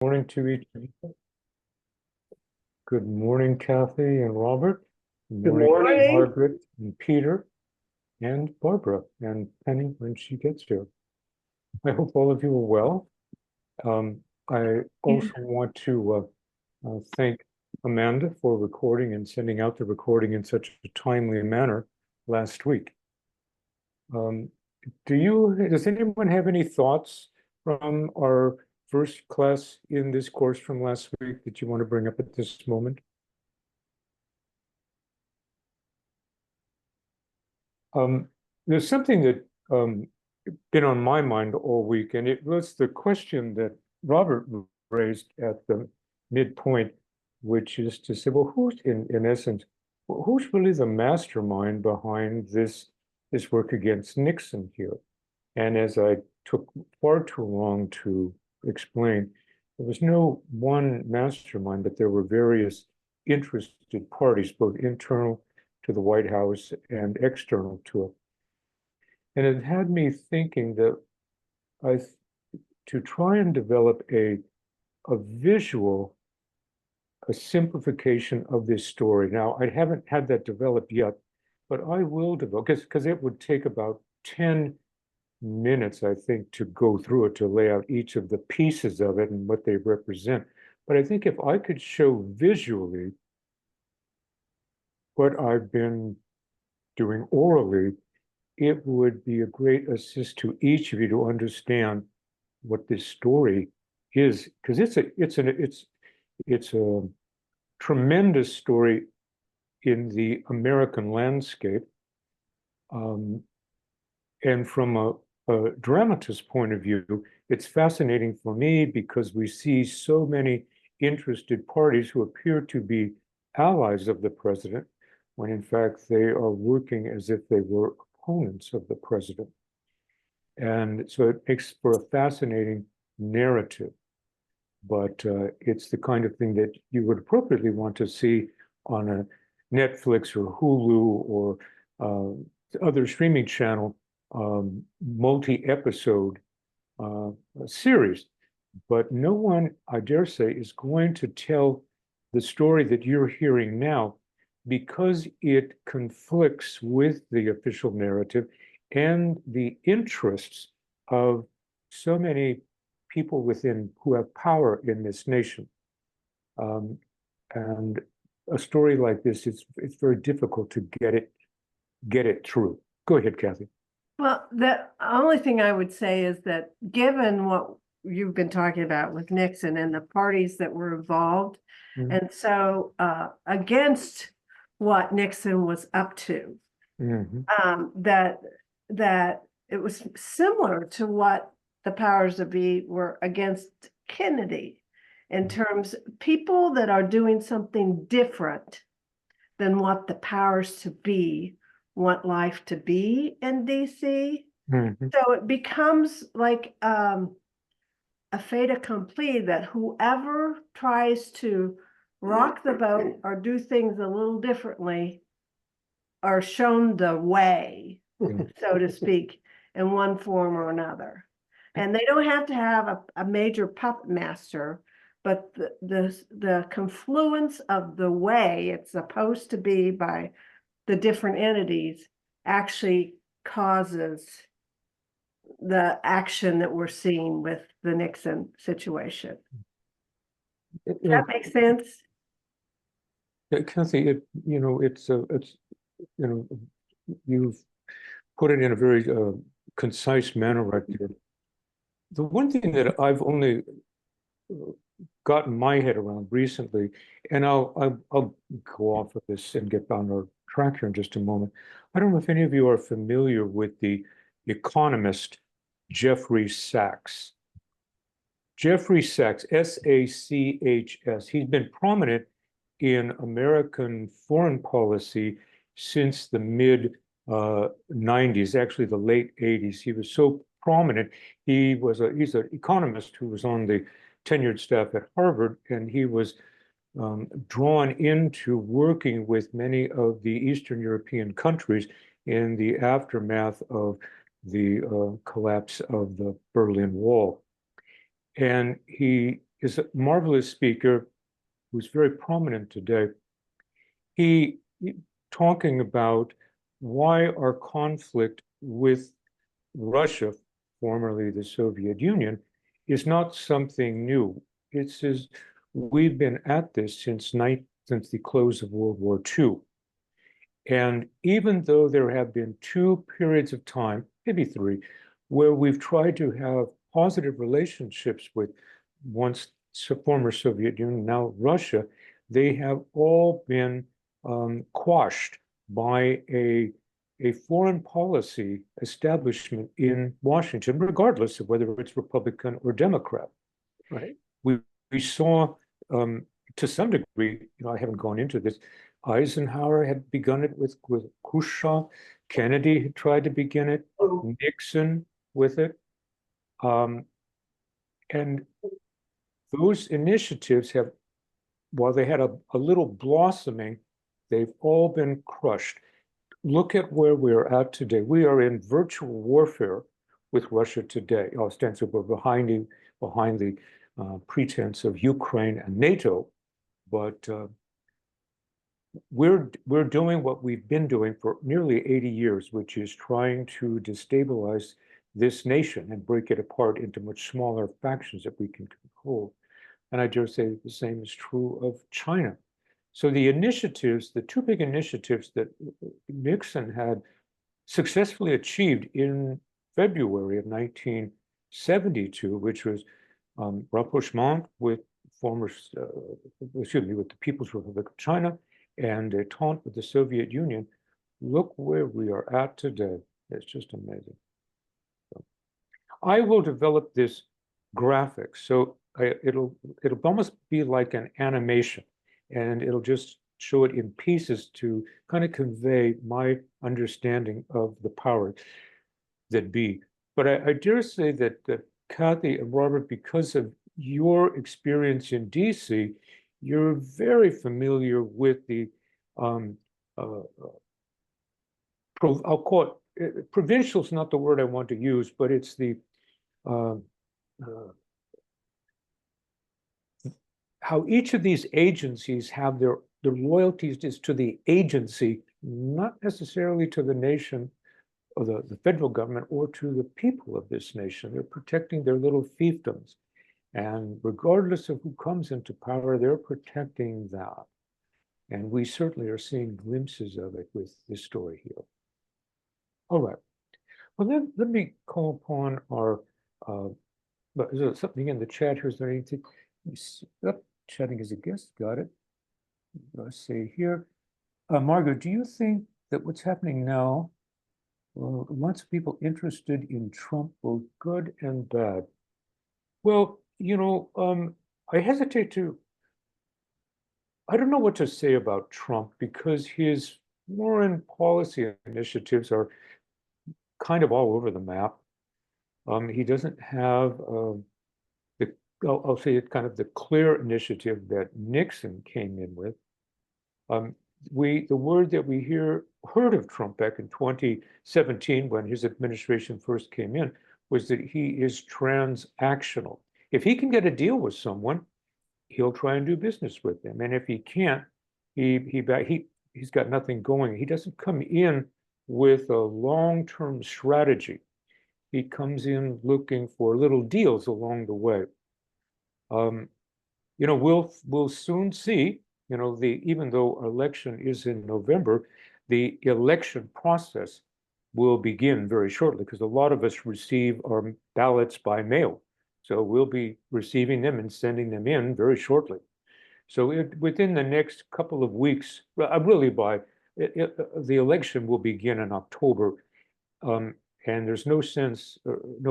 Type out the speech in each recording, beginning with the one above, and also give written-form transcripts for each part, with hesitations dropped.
Morning to each of you. Good morning, Kathy and Robert. Good Good morning, morning. Margaret and Peter and Barbara and Penny when she gets here. I hope all of you are well. I also want to thank Amanda for recording and sending out the recording in such a timely manner last week. Does anyone have any thoughts from our first class in this course from last week that you want to bring up at this moment? There's something that been on my mind all week, and it was the question that Robert raised at the midpoint, which is to say, well, who's in essence, who's really the mastermind behind this work against Nixon here? And as I took far too long to explain, there was no one mastermind, but there were various interested parties, both internal to the White House and external to it. And it had me thinking that I, to try and develop a visual, a simplification of this story. Now, I haven't had that developed yet, but I will develop, because it would take about 10 minutes, I think, to go through it, to lay out each of the pieces of it and what they represent. But I think if I could show visually what I've been doing orally, it would be a great assist to each of you to understand what this story is, because it's a tremendous story in the American landscape, and from a dramatist point of view, it's fascinating for me because we see so many interested parties who appear to be allies of the president, when in fact they are working as if they were opponents of the president. And so it makes for a fascinating narrative, but it's the kind of thing that you would appropriately want to see on a Netflix or Hulu or other streaming channel multi-episode series. But no one, I dare say, is going to tell the story that you're hearing now, because it conflicts with the official narrative and the interests of so many people within who have power in this nation. And a story like this, it's very difficult to get it through. Go ahead, Kathy. Well, the only thing I would say is that given what you've been talking about with Nixon and the parties that were involved, and so against what Nixon was up to, that it was similar to what the powers that be were against Kennedy, in terms of people that are doing something different than what the powers to be want life to be in DC. So it becomes like a fait accompli that whoever tries to rock the boat or do things a little differently are shown the way, so to speak, in one form or another. And they don't have to have a major puppet master, but the confluence of the way it's supposed to be by the different entities actually causes the action that we're seeing with the Nixon situation. Does that make sense? Kathy, it's you've put it in a very concise manner right there. The one thing that I've only gotten my head around recently, and I'll go off of this and get on our track here in just a moment. I don't know if any of you are familiar with the economist Jeffrey Sachs. Jeffrey Sachs, S-A-C-H-S. He's been prominent in American foreign policy since the mid 90s, actually the late 80s. He was so prominent. He's an economist who was on the tenured staff at Harvard, and he was drawn into working with many of the Eastern European countries in the aftermath of the collapse of the Berlin Wall. And he is a marvelous speaker who's very prominent today. He talking about why our conflict with Russia, formerly the Soviet Union, is not something new. It says we've been at this since the close of World War II. And even though there have been two periods of time, maybe three, where we've tried to have positive relationships with once former Soviet Union, now Russia, they have all been quashed by a foreign policy establishment in Washington, regardless of whether it's Republican or Democrat. Right. We saw, to some degree, I haven't gone into this, Eisenhower had begun it with Khrushchev. Kennedy had tried to begin it. Nixon with it. And those initiatives have, while they had a little blossoming, they've all been crushed. Look at where we are at today. We are in virtual warfare with Russia today, ostensibly behind the pretense of Ukraine and NATO, but we're doing what we've been doing for nearly 80 years, which is trying to destabilize this nation and break it apart into much smaller factions that we can control. And I dare say the same is true of China. So the initiatives, the two big initiatives that Nixon had successfully achieved in February of 1972, which was rapprochement with with the People's Republic of China and détente with the Soviet Union. Look where we are at today. It's just amazing. So, I will develop this graphic, so it'll almost be like an animation, and it'll just show it in pieces to kind of convey my understanding of the power that be. But I dare say that Kathy and Robert, because of your experience in DC, you're very familiar with the I'll call it provincial is not the word I want to use, but it's the how each of these agencies have their loyalties is to the agency, not necessarily to the nation or the federal government or to the people of this nation. They're protecting their little fiefdoms. And regardless of who comes into power, they're protecting that. And we certainly are seeing glimpses of it with this story here. All right. Well, then let me call upon our, is there something in the chat here? Is there anything? Chatting as a guest, got it. Let's see here. Margot, do you think that what's happening now, lots of people interested in Trump, both good and bad? Well, I hesitate to, I don't know what to say about Trump because his foreign policy initiatives are kind of all over the map. He doesn't have I'll say it kind of the clear initiative that Nixon came in with. The word that we heard of Trump back in 2017 when his administration first came in was that he is transactional. If he can get a deal with someone, he'll try and do business with them. And if he can't, he's got nothing going. He doesn't come in with a long-term strategy. He comes in looking for little deals along the way. We'll soon see, even though election is in November, the election process will begin very shortly because a lot of us receive our ballots by mail. So we'll be receiving them and sending them in very shortly. So within the next couple of weeks, really the election will begin in October. And there's no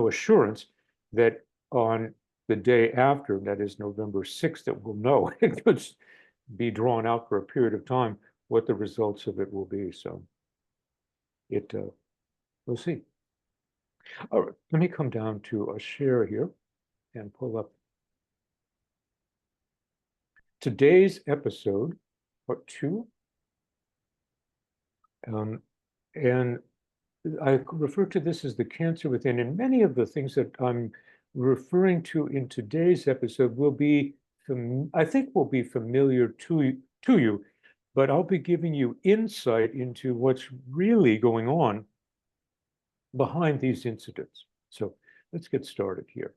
assurance that on the day after, that is November 6th, that we'll know. It could be drawn out for a period of time what the results of it will be. So we'll see. All right, let me come down to a share here and pull up today's episode, part 2. And I refer to this as the cancer within, and many of the things that I'm referring to in today's episode will be, I think will be familiar to you, but I'll be giving you insight into what's really going on behind these incidents. So let's get started here.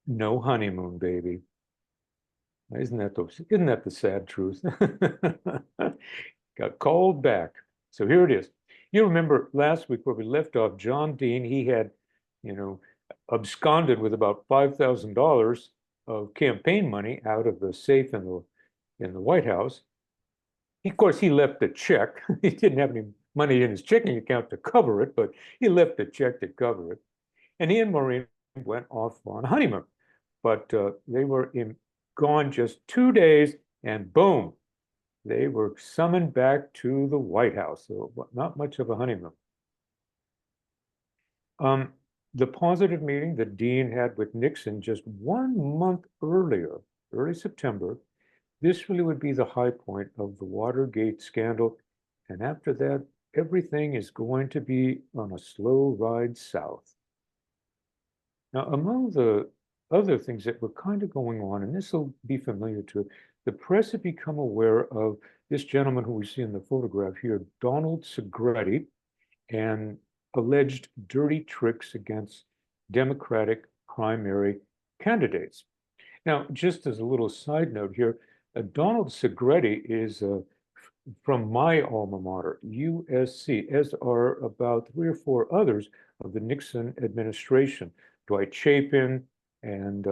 No honeymoon, baby. Isn't that the sad truth? Got called back. So here it is. You remember last week where we left off, John Dean, he had, absconded with about $5,000 of campaign money out of the safe in the White House. Of course, he left a check. He didn't have any money in his checking account to cover it, but he left a check to cover it. And he and Maureen went off on a honeymoon. But they were gone just 2 days, and boom, they were summoned back to the White House. So not much of a honeymoon. The positive meeting that Dean had with Nixon just 1 month earlier, early September, this really would be the high point of the Watergate scandal. And after that, everything is going to be on a slow ride south. Now, among the other things that were kind of going on, and this will be familiar to the press, had become aware of this gentleman who we see in the photograph here, Donald Segretti, and alleged dirty tricks against Democratic primary candidates. Now, just as a little side note here, Donald Segretti is from my alma mater, USC, as are about 3 or 4 others of the Nixon administration, Dwight Chapin and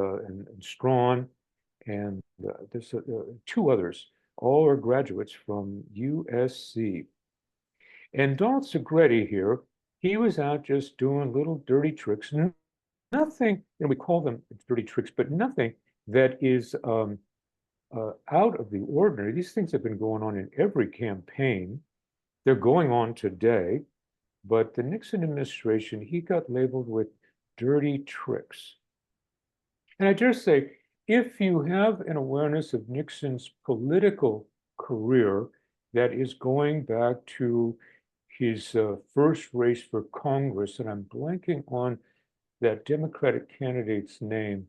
Strawn, and there's 2 others. All are graduates from USC. And Donald Segretti here, he was out just doing little dirty tricks. Nothing, we call them dirty tricks, but nothing that is out of the ordinary. These things have been going on in every campaign. They're going on today. But the Nixon administration, he got labeled with dirty tricks. And I dare say, if you have an awareness of Nixon's political career that is going back to his first race for Congress, and I'm blanking on that Democratic candidate's name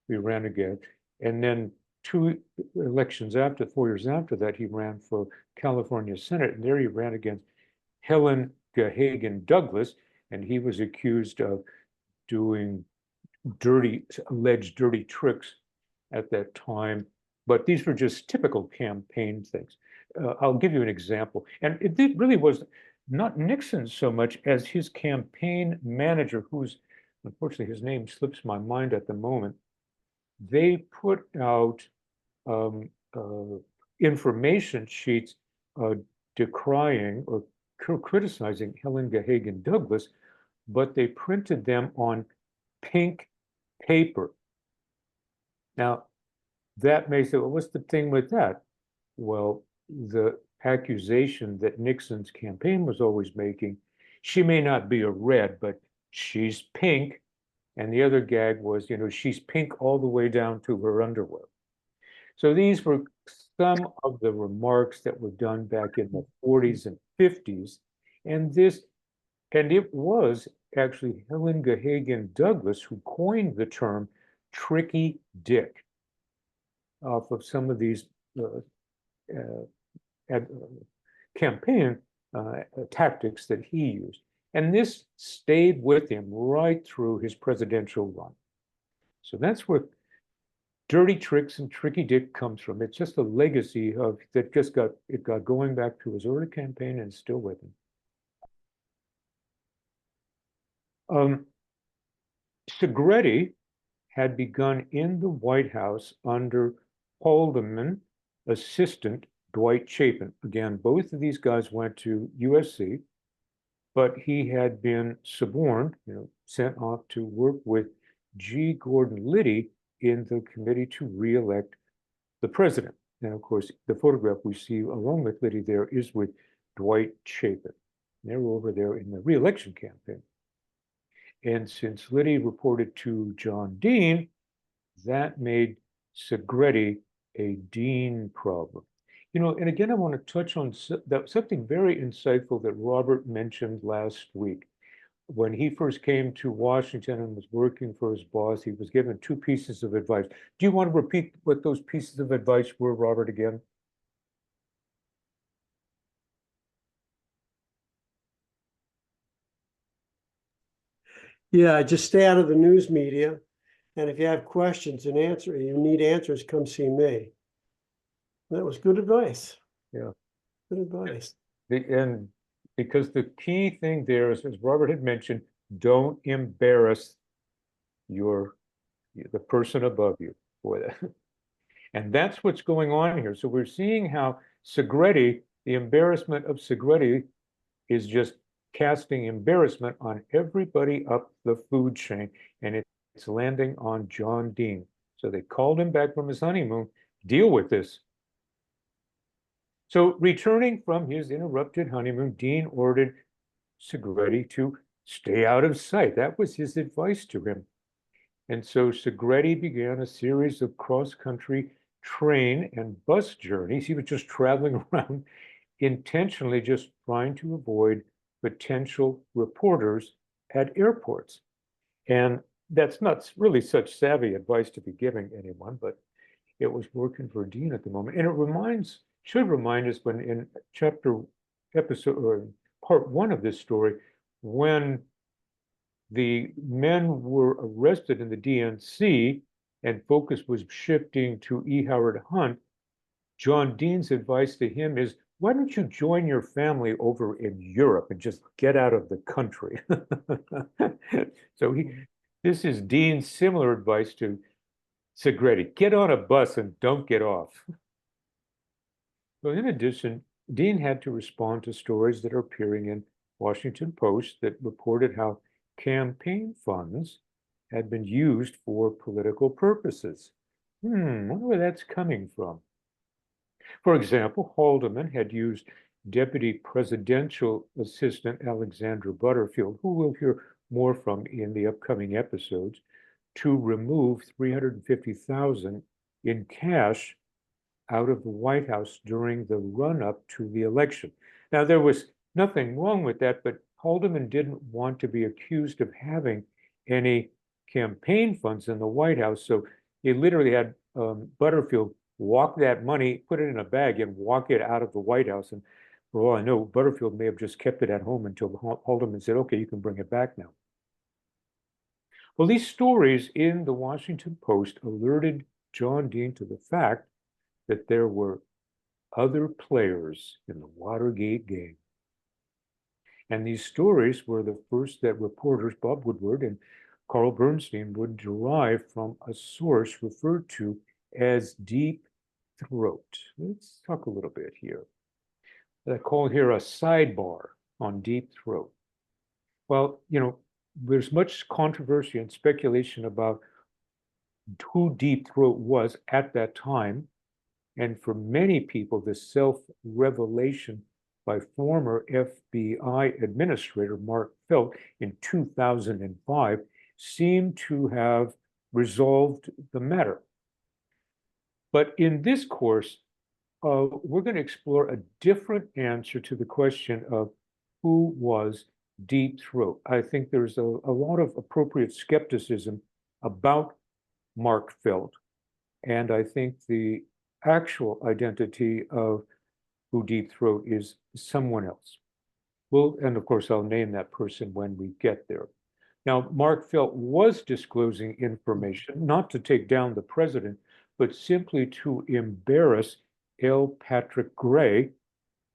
he ran against, and then 2 elections after, 4 years after that, he ran for California Senate, and there he ran against Helen Gahagan Douglas, and he was accused of doing alleged dirty tricks at that time. But these were just typical campaign things. I'll give you an example. And it really was not Nixon so much as his campaign manager, who's, unfortunately, his name slips my mind at the moment. They put out information sheets decrying or criticizing Helen Gahagan Douglas, but they printed them on pink paper. Now, that may say, well, what's the thing with that? Well, the accusation that Nixon's campaign was always making, she may not be a red, but she's pink. And the other gag was, she's pink all the way down to her underwear. So these were some of the remarks that were done back in the 40s and 50s. And it was actually Helen Gahagan Douglas who coined the term tricky dick off of some of these campaign tactics that he used. And this stayed with him right through his presidential run. So that's where dirty tricks and tricky dick comes from. It's just a legacy of that just got going back to his early campaign and still with him. Segretti had begun in the White House under Haldeman assistant Dwight Chapin. Again, both of these guys went to USC, but he had been suborned, sent off to work with G. Gordon Liddy in the committee to re-elect the president. And of course, the photograph we see along with Liddy there is with Dwight Chapin. They're over there in the re-election campaign. And since Liddy reported to John Dean, that made Segretti a Dean problem. And again, I want to touch on that something very insightful that Robert mentioned last week. When he first came to Washington and was working for his boss, he was given two pieces of advice. Do you want to repeat what those pieces of advice were, Robert, again? Yeah, just stay out of the news media. And if you have questions and you need answers, come see me. That was good advice. Yeah. Good advice. And because the key thing there is, as Robert had mentioned, don't embarrass the person above you for that. And that's what's going on here. So we're seeing how Segretti, the embarrassment of Segretti is just casting embarrassment on everybody up the food chain, and it's landing on John Dean. So they called him back from his honeymoon, deal with this. So returning from his interrupted honeymoon, Dean ordered Segretti to stay out of sight. That was his advice to him. And so Segretti began a series of cross-country train and bus journeys. He was just traveling around intentionally, just trying to avoid potential reporters at airports. And that's not really such savvy advice to be giving anyone, but it was working for Dean at the moment. And it should remind us when in episode or part one of this story, when the men were arrested in the DNC and focus was shifting to E. Howard Hunt, John Dean's advice to him is, why don't you join your family over in Europe and just get out of the country? So this is Dean's similar advice to Segretti. Get on a bus and don't get off. Well, in addition, Dean had to respond to stories that are appearing in Washington Post that reported how campaign funds had been used for political purposes. Wonder where that's coming from. For example, Haldeman had used Deputy Presidential Assistant Alexandra Butterfield, who we'll hear more from in the upcoming episodes, to remove $350,000 in cash out of the White House during the run-up to the election. Now, there was nothing wrong with that, but Haldeman didn't want to be accused of having any campaign funds in the White House, so he literally had Butterfield walk that money, put it in a bag, and walk it out of the White House. And for all I know, Butterfield may have just kept it at home until Haldeman said, okay, you can bring it back now. Well, these stories in the Washington Post alerted John Dean to the fact that there were other players in the Watergate game. And these stories were the first that reporters Bob Woodward and Carl Bernstein would derive from a source referred to as Deep Throat. Let's talk a little bit here. I call here a sidebar on Deep Throat. Well, there's much controversy and speculation about who Deep Throat was at that time. And for many people, the self-revelation by former FBI Administrator Mark Felt in 2005 seemed to have resolved the matter. But in this course, we're going to explore a different answer to the question of who was Deep Throat. I think there's a lot of appropriate skepticism about Mark Felt, and I think the actual identity of who Deep Throat is someone else. And of course, I'll name that person when we get there. Now, Mark Felt was disclosing information, not to take down the president, but simply to embarrass L. Patrick Gray,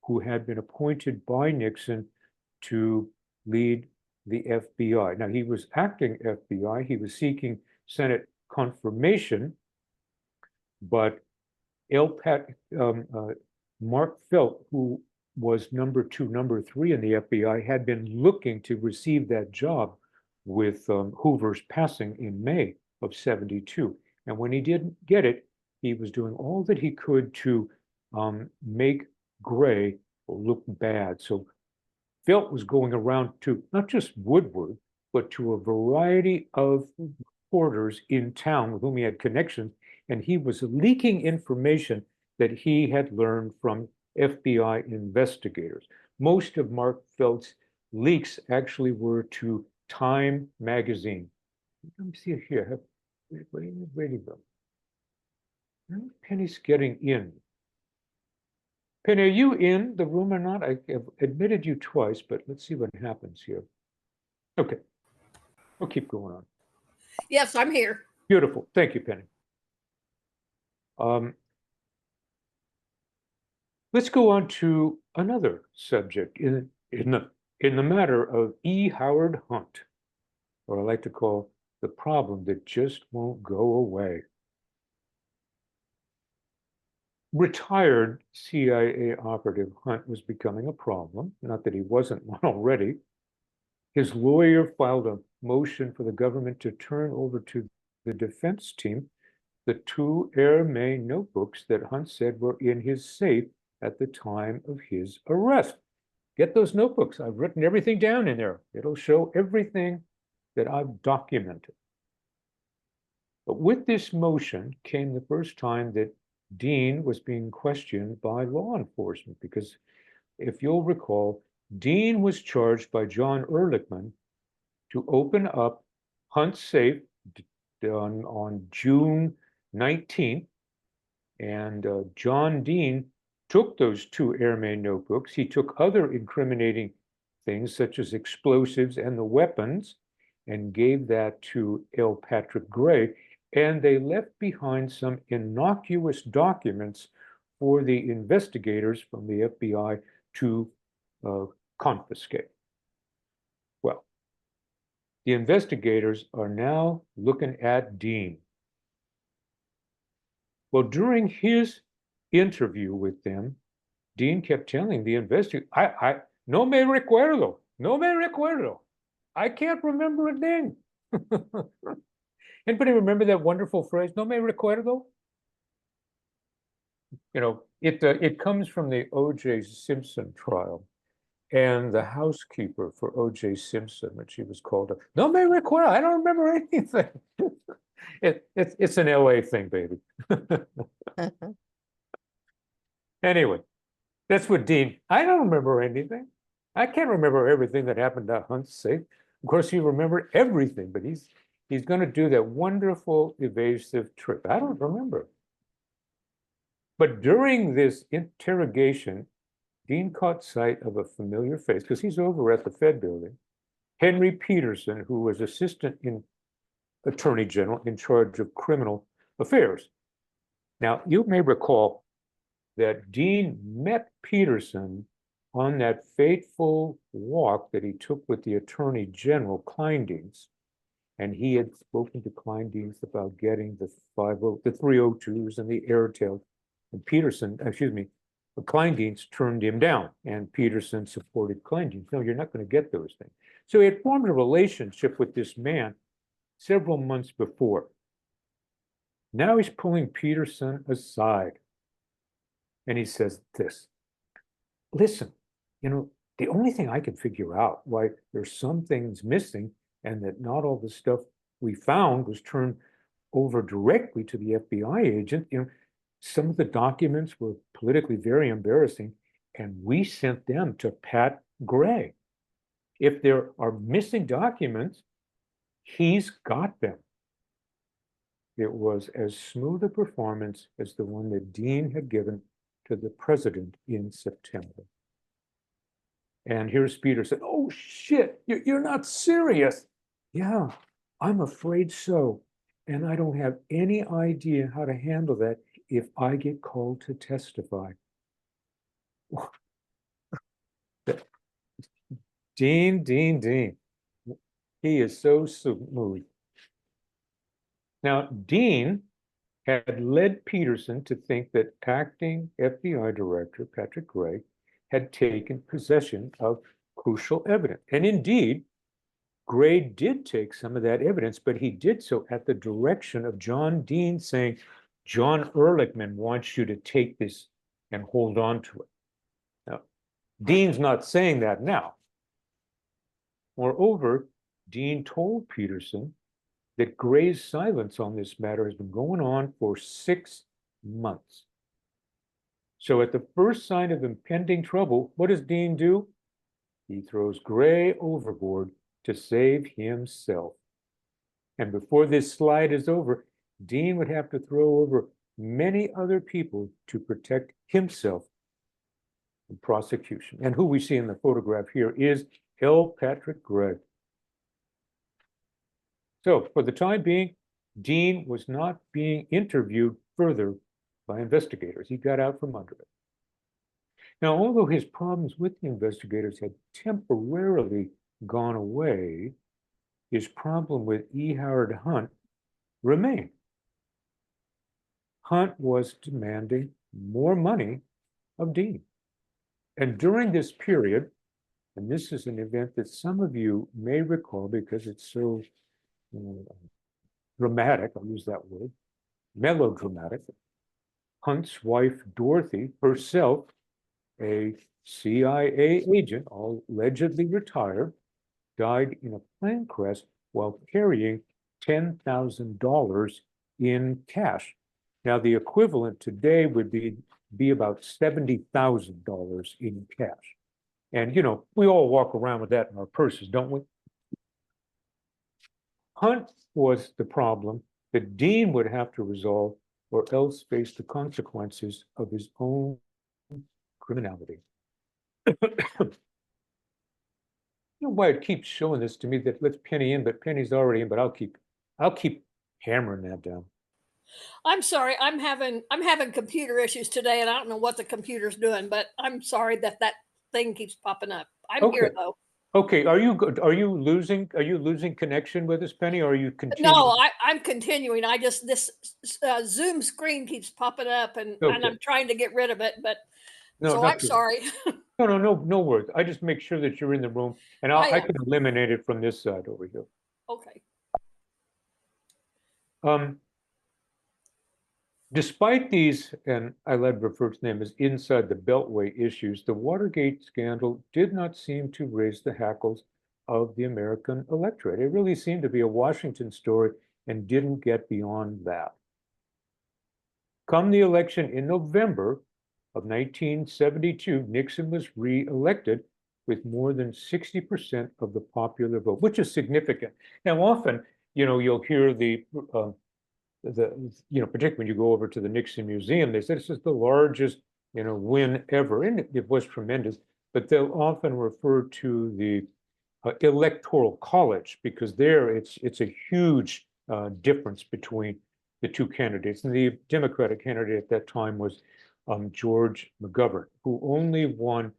who had been appointed by Nixon to lead the FBI. Now, he was acting FBI. He was seeking Senate confirmation, but Mark Felt, who was number 2, number 3 in the FBI, had been looking to receive that job with Hoover's passing in May of '72. And when he didn't get it, he was doing all that he could to make Gray look bad. So Felt was going around to not just Woodward, but to a variety of reporters in town with whom he had connections, and he was leaking information that he had learned from FBI investigators. Most of Mark Felt's leaks actually were to Time magazine. Let me see it here. Where do you go? Penny's getting in. Penny, are you in the room or not? I have admitted you twice, but let's see what happens here. Okay, we'll keep going on. Yes, I'm here. Beautiful. Thank you, Penny. Let's go on to another subject in the matter of E. Howard Hunt, or I like to call the problem that just won't go away. Retired CIA operative Hunt was becoming a problem, not that he wasn't one already. His lawyer filed a motion for the government to turn over to the defense team the 2 Air Maine notebooks that Hunt said were in his safe at the time of his arrest. Get those notebooks. I've written everything down in there. It'll show everything that I've documented. But with this motion came the first time that Dean was being questioned by law enforcement, because if you'll recall, Dean was charged by John Ehrlichman to open up Hunt's safe on June 19th, and John Dean took those 2 Air Maine notebooks. He took other incriminating things such as explosives and the weapons and gave that to L. Patrick Gray, and they left behind some innocuous documents for the investigators from the FBI to confiscate. Well, the investigators are now looking at Dean. Well, during his interview with them, Dean kept telling the investigator, no me recuerdo, no me recuerdo. I can't remember a thing. Anybody remember that wonderful phrase, no me recuerdo? You know, it comes from the O.J. Simpson trial. And the housekeeper for O.J. Simpson, when she was called up, no me recuerdo, I don't remember anything. It's an LA thing, baby. Anyway, that's what Dean, I don't remember anything. I can't remember everything that happened at Hunt's safe. Of course, he remembered everything, but he's going to do that wonderful evasive trick. I don't remember. But during this interrogation, Dean caught sight of a familiar face, because he's over at the Fed building, Henry Peterson, who was Assistant Attorney General in charge of criminal affairs. Now, you may recall that Dean met Peterson on that fateful walk that he took with the Attorney General, Kleindienst, and he had spoken to Kleindienst about getting the 302s and the Airtail, and Kleindienst turned him down, and Peterson supported Kleindienst. No, you're not going to get those things. So he had formed a relationship with this man several months before. Now he's pulling Peterson aside, and he says this, listen, you know, the only thing I can figure out why there's some things missing and that not all the stuff we found was turned over directly to the FBI agent, you know, some of the documents were politically very embarrassing, and we sent them to Pat Gray. If there are missing documents, he's got them. It was as smooth a performance as the one that Dean had given to the president in September. And here's Peterson. Oh, shit, you're not serious. Yeah, I'm afraid so. And I don't have any idea how to handle that if I get called to testify. Dean. He is so smooth. Now, Dean had led Peterson to think that acting FBI Director Patrick Gray had taken possession of crucial evidence. And indeed, Gray did take some of that evidence, but he did so at the direction of John Dean, saying, John Ehrlichman wants you to take this and hold on to it. Now, Dean's not saying that now. Moreover, Dean told Peterson that Gray's silence on this matter has been going on for 6 months. So at the first sign of impending trouble, what does Dean do? He throws Gray overboard to save himself. And before this slide is over, Dean would have to throw over many other people to protect himself from prosecution. And who we see in the photograph here is L. Patrick Gray. So for the time being, Dean was not being interviewed further by investigators. He got out from under it. Now, although his problems with the investigators had temporarily gone away, his problem with E. Howard Hunt remained. Hunt was demanding more money of Dean. And during this period, and this is an event that some of you may recall because it's so dramatic, I'll use that word, melodramatic. Hunt's wife, Dorothy, herself, a CIA agent, allegedly retired, died in a plane crash while carrying $10,000 in cash. Now, the equivalent today would be about $70,000 in cash. And, you know, we all walk around with that in our purses, don't we? Hunt was the problem that Dean would have to resolve or else face the consequences of his own criminality. You know why it keeps showing this to me that lets Penny in, but Penny's already in, but I'll keep hammering that down. I'm sorry. I'm having computer issues today, and I don't know what the computer's doing, but I'm sorry that thing keeps popping up. I'm here though. Okay, are you losing connection with us, Penny, or are you continuing? No, I'm continuing. I just this Zoom screen keeps popping up, and I'm trying to get rid of it, but no, so I'm sorry. No worries. I just make sure that you're in the room, and I can eliminate it from this side over here. Okay. Despite these, and I like refer to them as inside the beltway issues, the Watergate scandal did not seem to raise the hackles of the American electorate. It really seemed to be a Washington story and didn't get beyond that. Come the election in November of 1972, Nixon was re-elected with more than 60% of the popular vote, which is significant. Now, often, you know, you'll hear particularly when you go over to the Nixon Museum, they say this is the largest, win ever, and it was tremendous. But they'll often refer to the Electoral College because there it's a huge difference between the two candidates. And the Democratic candidate at that time was George McGovern, who only won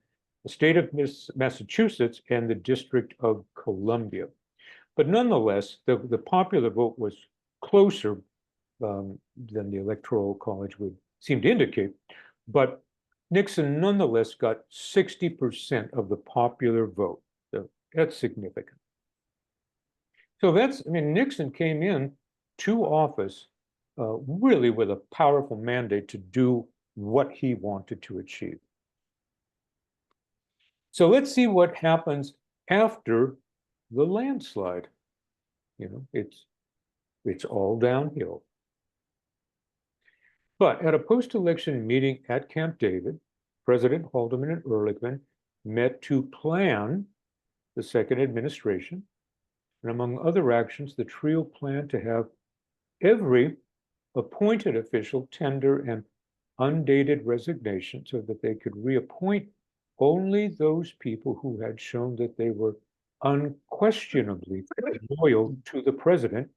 the state of Massachusetts and the District of Columbia. But nonetheless, the popular vote was closer than the Electoral College would seem to indicate. But Nixon nonetheless got 60% of the popular vote. So that's significant. So Nixon came in to office really with a powerful mandate to do what he wanted to achieve. So let's see what happens after the landslide. It's all downhill. But at a post-election meeting at Camp David, President Haldeman and Ehrlichman met to plan the second administration. And among other actions, the trio planned to have every appointed official tender an undated resignation so that they could reappoint only those people who had shown that they were unquestionably loyal to the president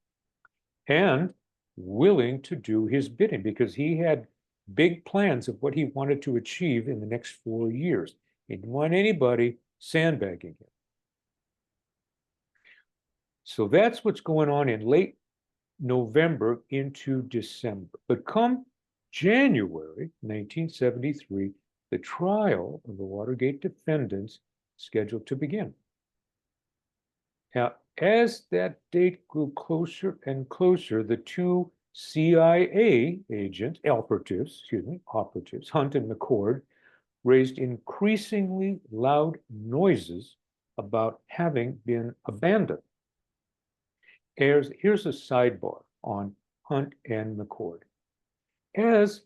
and willing to do his bidding, because he had big plans of what he wanted to achieve in the next 4 years. He didn't want anybody sandbagging him. So that's what's going on in late November into December. But come January 1973, the trial of the Watergate defendants scheduled to begin. Now, as that date grew closer and closer, the two CIA operatives, Hunt and McCord, raised increasingly loud noises about having been abandoned. Here's a sidebar on Hunt and McCord. As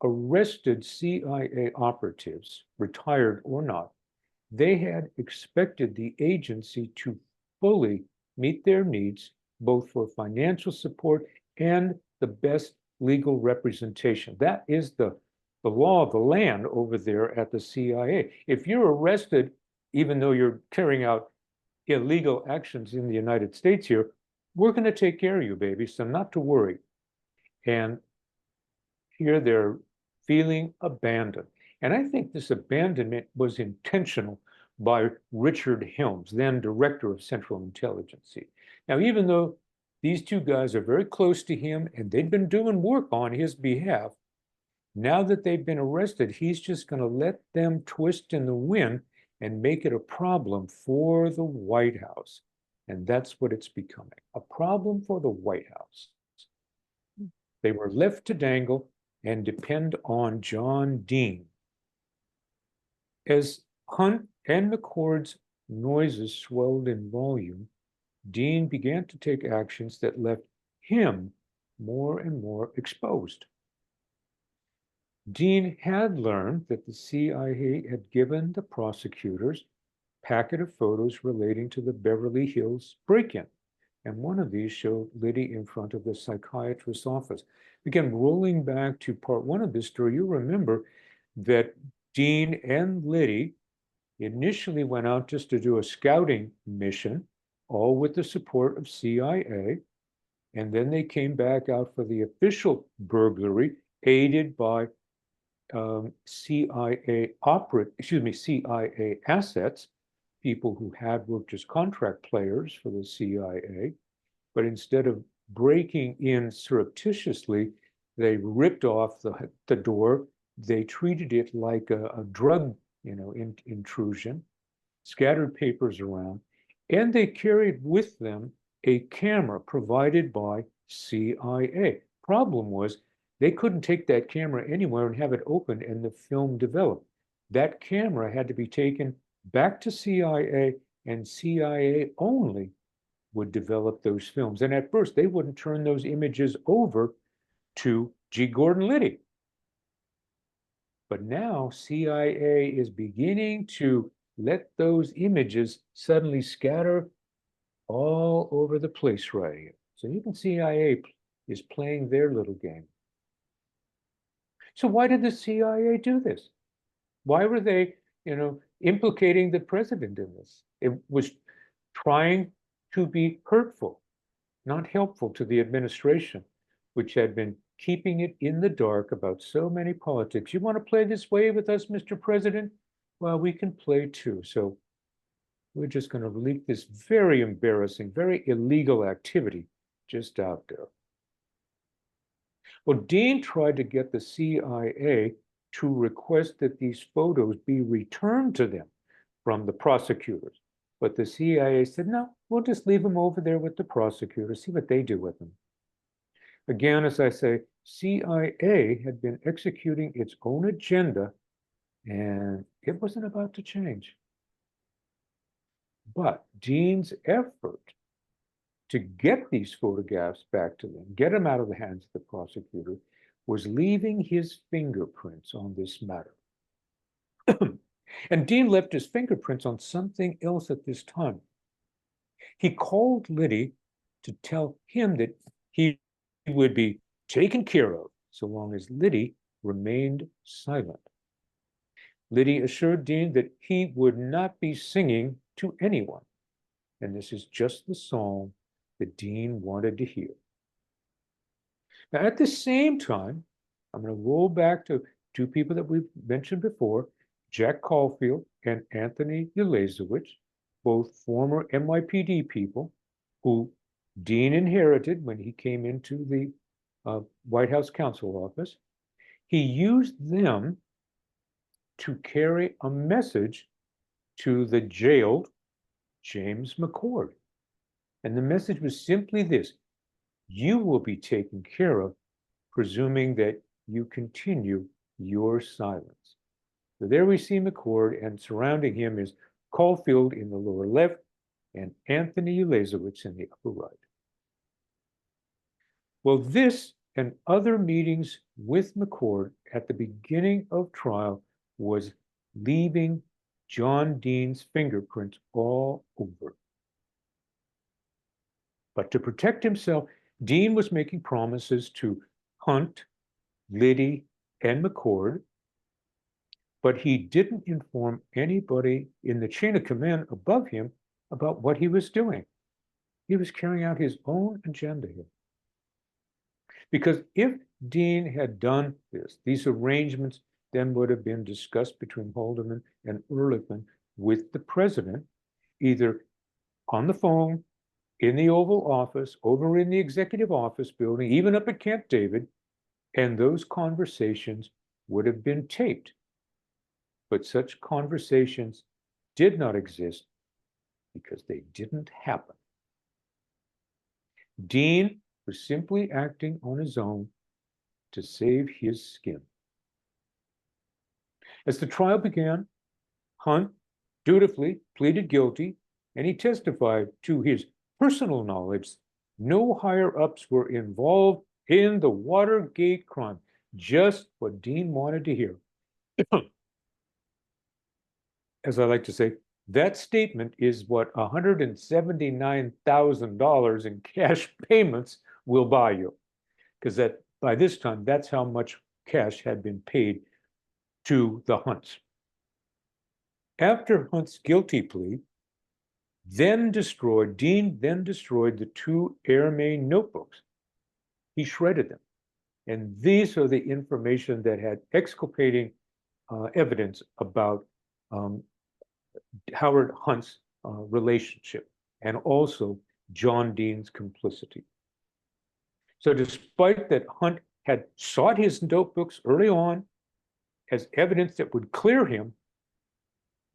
arrested CIA operatives, retired or not, they had expected the agency to fully meet their needs, both for financial support and the best legal representation. That is the law of the land over there at the CIA. If you're arrested, even though you're carrying out illegal actions in the United States here, we're going to take care of you, baby, so not to worry. And here they're feeling abandoned. And I think this abandonment was intentional by Richard Helms, then director of Central Intelligence. Now, even though these two guys are very close to him and they'd been doing work on his behalf, now that they've been arrested, he's just going to let them twist in the wind and make it a problem for the White House. And that's what it's becoming, a problem for the White House. They were left to dangle and depend on John Dean. As Hunt and McCord's noises swelled in volume, Dean began to take actions that left him more and more exposed. Dean had learned that the CIA had given the prosecutors a packet of photos relating to the Beverly Hills break-in, and one of these showed Liddy in front of the psychiatrist's office. Again, rolling back to part one of this story, you remember that Dean and Liddy initially went out just to do a scouting mission, all with the support of CIA, and then they came back out for the official burglary, aided by CIA assets, people who had worked as contract players for the CIA, but instead of breaking in surreptitiously, they ripped off the door. They treated it like a drug, intrusion, scattered papers around, and they carried with them a camera provided by CIA. Problem was, they couldn't take that camera anywhere and have it open and the film develop. That camera had to be taken back to CIA, and CIA only would develop those films. And at first, they wouldn't turn those images over to G. Gordon Liddy. But now CIA is beginning to let those images suddenly scatter all over the place right here. So you can see CIA is playing their little game. So why did the CIA do this? Why were they, implicating the president in this? It was trying to be hurtful, not helpful to the administration, which had been keeping it in the dark about so many politics. You want to play this way with us, Mr. President? Well, we can play too. So we're just going to leak this very embarrassing, very illegal activity just out there. Well, Dean tried to get the CIA to request that these photos be returned to them from the prosecutors. But the CIA said, no, we'll just leave them over there with the prosecutors, see what they do with them. Again, as I say, CIA had been executing its own agenda, and it wasn't about to change. But Dean's effort to get these photographs back to them, get them out of the hands of the prosecutor, was leaving his fingerprints on this matter. And Dean left his fingerprints on something else at this time. He called Liddy to tell him that he would be taken care of so long as Liddy remained silent. Liddy assured Dean that he would not be singing to anyone, and this is just the song that Dean wanted to hear. Now, at the same time, I'm going to roll back to two people that we've mentioned before, Jack Caulfield and Anthony Ulazewicz, both former NYPD people who Dean inherited when he came into the White House counsel office. He used them to carry a message to the jailed James McCord. And the message was simply this: you will be taken care of, presuming that you continue your silence. So there we see McCord, and surrounding him is Caulfield in the lower left and Anthony Ulazewicz in the upper right. Well, this and other meetings with McCord at the beginning of trial was leaving John Dean's fingerprints all over. But to protect himself, Dean was making promises to Hunt, Liddy, and McCord, but he didn't inform anybody in the chain of command above him about what he was doing. He was carrying out his own agenda here. Because if Dean had done this, these arrangements then would have been discussed between Haldeman and Ehrlichman with the president, either on the phone, in the Oval Office, over in the executive office building, even up at Camp David, and those conversations would have been taped. But such conversations did not exist because they didn't happen. Dean was simply acting on his own to save his skin. As the trial began, Hunt dutifully pleaded guilty, and he testified to his personal knowledge no higher-ups were involved in the Watergate crime, just what Dean wanted to hear. As I like to say, that statement is what $179,000 in cash payments will buy you, because that by this time, that's how much cash had been paid to the Hunts. After Hunt's guilty plea, Dean then destroyed the two airmain notebooks. He shredded them. And these are the information that had exculpating evidence about Howard Hunt's relationship and also John Dean's complicity. So despite that Hunt had sought his notebooks early on as evidence that would clear him,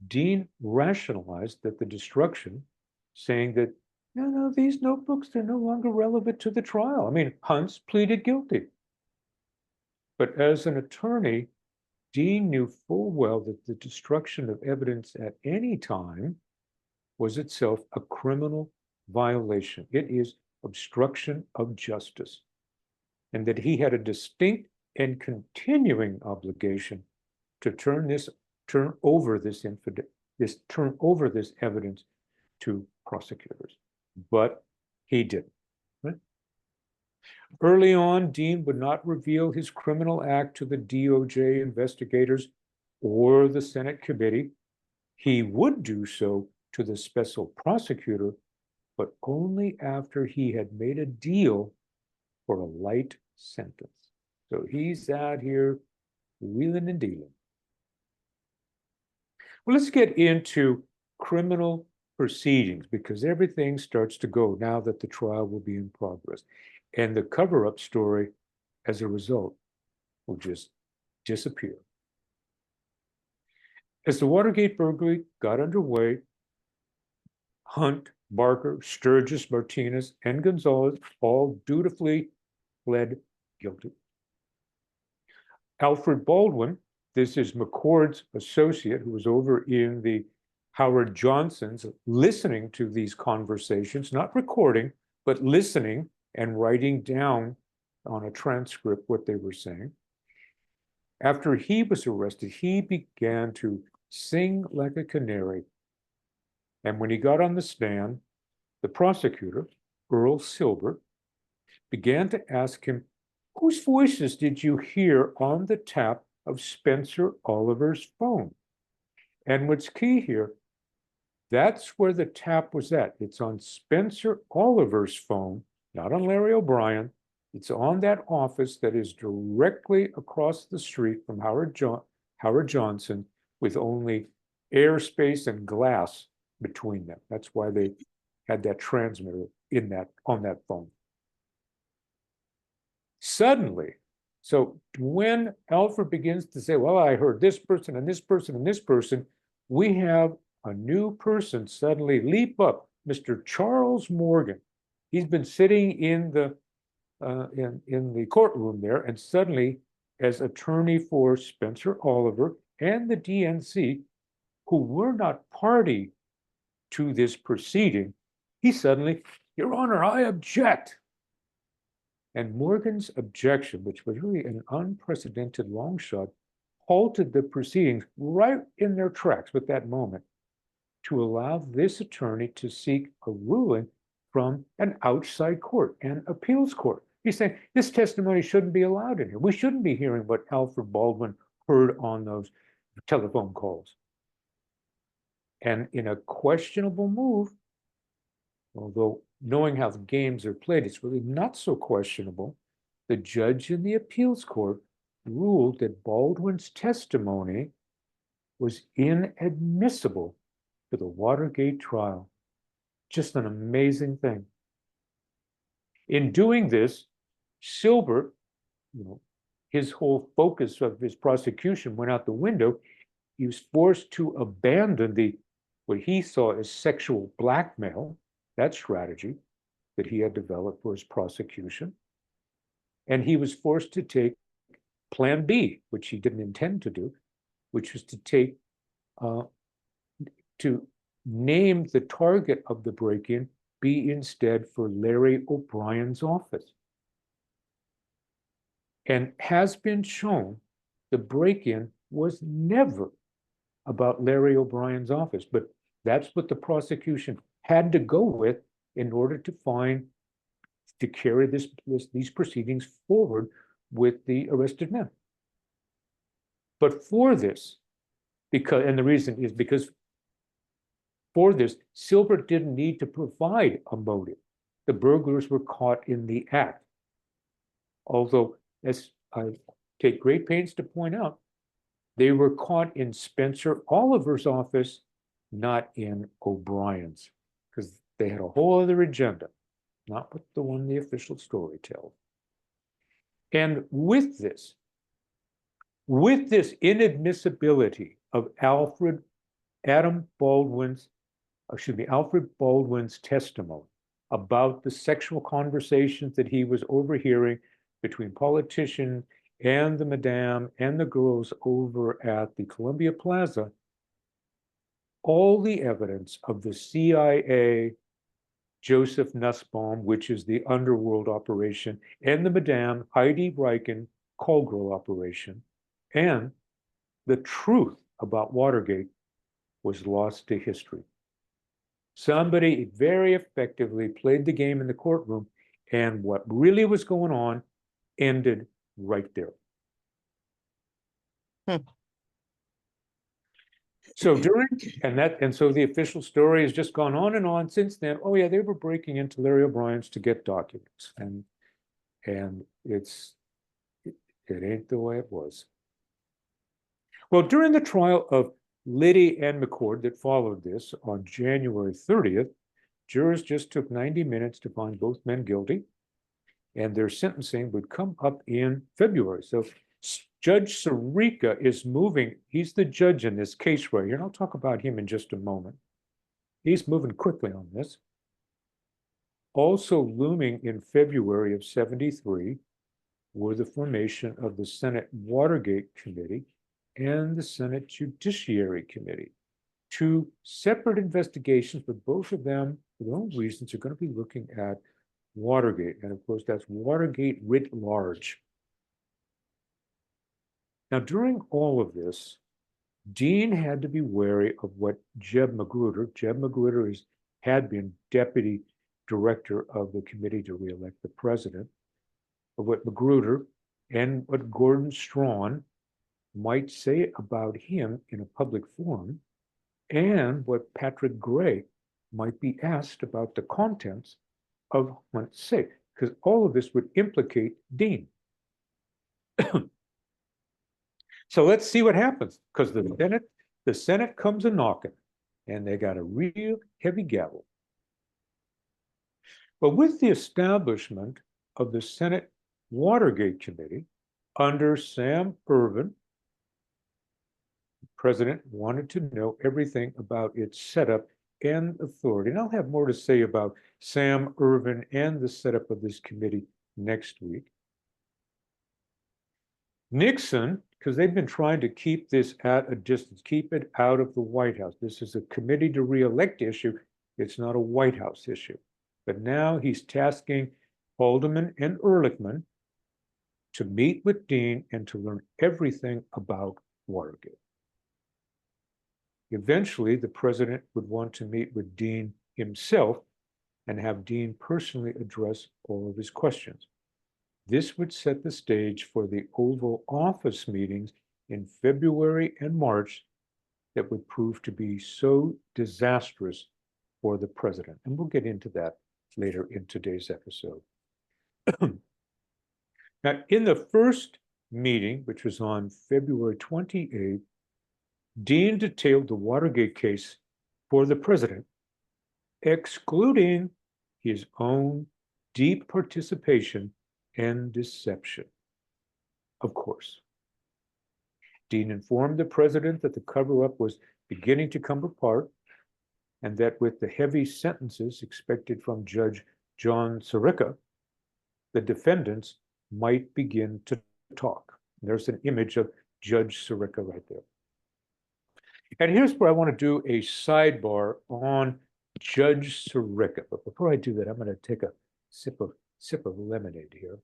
Dean rationalized that the destruction, saying that, no, these notebooks, they're no longer relevant to the trial. I mean, Hunt's pleaded guilty. But as an attorney, Dean knew full well that the destruction of evidence at any time was itself a criminal violation. It is obstruction of justice. And that he had a distinct and continuing obligation to turn over this evidence to prosecutors. But he didn't. Right? Early on, Dean would not reveal his criminal act to the DOJ investigators or the Senate committee. He would do so to the special prosecutor, but only after he had made a deal for a light sentence. So he's out here wheeling and dealing. Well, let's get into criminal proceedings, because everything starts to go now that the trial will be in progress. And the cover-up story, as a result, will just disappear. As the Watergate burglary got underway, Hunt, Barker, Sturgis, Martinez, and Gonzalez all dutifully pled guilty. Alfred Baldwin, this is McCord's associate who was over in the Howard Johnson's, listening to these conversations, not recording, but listening and writing down on a transcript what they were saying. After he was arrested, he began to sing like a canary. And when he got on the stand, the prosecutor, Earl Silber, began to ask him, whose voices did you hear on the tap of Spencer Oliver's phone? And what's key here, that's where the tap was at. It's on Spencer Oliver's phone, not on Larry O'Brien. It's on that office that is directly across the street from Howard Johnson, with only airspace and glass between them. That's why they had that transmitter on that phone. Suddenly, so when Alfred begins to say, well, I heard this person and this person and this person, we have a new person suddenly leap up, Mr. Charles Morgan. He's been sitting in the courtroom there, and suddenly, as attorney for Spencer Oliver and the DNC, who were not party to this proceeding, he suddenly, Your Honor, I object. And Morgan's objection, which was really an unprecedented long shot, halted the proceedings right in their tracks at that moment to allow this attorney to seek a ruling from an outside court, an appeals court. He's saying this testimony shouldn't be allowed in here. We shouldn't be hearing what Alfred Baldwin heard on those telephone calls. And in a questionable move, although knowing how the games are played, it's really not so questionable, the judge in the appeals court ruled that Baldwin's testimony was inadmissible for the Watergate trial. Just an amazing thing. In doing this, Silbert, his whole focus of his prosecution went out the window. He was forced to abandon what he saw as sexual blackmail, that strategy that he had developed for his prosecution. And he was forced to take Plan B, which he didn't intend to do, which was to name the target of the break-in be instead for Larry O'Brien's office. And has been shown the break-in was never about Larry O'Brien's office, but that's what the prosecution had to go with in order to carry these proceedings forward with the arrested men. But for this, and the reason is because for this, Silbert didn't need to provide a motive. The burglars were caught in the act. Although, as I take great pains to point out, they were caught in Spencer Oliver's office, not in O'Brien's, because they had a whole other agenda, not what the one the official story tells. And with this inadmissibility of Alfred Baldwin's testimony about the sexual conversations that he was overhearing between politicians and the madame and the girls over at the Columbia Plaza, all the evidence of the CIA Joseph Nussbaum, which is the underworld operation, and the Madame Heidi Reichen call girl operation, and the truth about Watergate was lost to history. Somebody very effectively played the game in the courtroom, and what really was going on ended right there. So so the official story has just gone on and on since then. Oh yeah, they were breaking into Larry O'Brien's to get documents, and it ain't the way it was. Well, during the trial of Liddy and McCord that followed this on January 30th, jurors just took 90 minutes to find both men guilty, and their sentencing would come up in February. So Judge Sirica is moving. He's the judge in this case right here, and I'll talk about him in just a moment. He's moving quickly on this. Also looming in February of '73 were the formation of the Senate Watergate Committee and the Senate Judiciary Committee. Two separate investigations, but both of them, for their own reasons, are going to be looking at Watergate. And of course, that's Watergate writ large. Now, during all of this, Dean had to be wary of what Jeb Magruder had been deputy director of the committee to reelect the president, of what Magruder and what Gordon Strachan might say about him in a public forum, and what Patrick Gray might be asked about the contents of Hunt's safe, because all of this would implicate Dean. So let's see what happens, because the Senate comes a knocking, and they got a real heavy gavel. But with the establishment of the Senate Watergate Committee under Sam Ervin, the president wanted to know everything about its setup and authority. And I'll have more to say about Sam Ervin and the setup of this committee next week. Nixon, because they've been trying to keep this at a distance, keep it out of the White House. This is a committee to reelect issue. It's not a White House issue. But now he's tasking Haldeman and Ehrlichman to meet with Dean and to learn everything about Watergate. Eventually, the president would want to meet with Dean himself and have Dean personally address all of his questions. This would set the stage for the Oval Office meetings in February and March that would prove to be so disastrous for the president. And we'll get into that later in today's episode. Now, in the first meeting, which was on February 28th, Dean detailed the Watergate case for the president, excluding his own deep participation and deception. Of course, Dean informed the president that the cover-up was beginning to come apart and that with the heavy sentences expected from Judge John Sirica, the defendants might begin to talk. There's an image of Judge Sirica right there. And here's where I want to do a sidebar on Judge Sirica. But before I do that, I'm going to take a sip of lemonade here.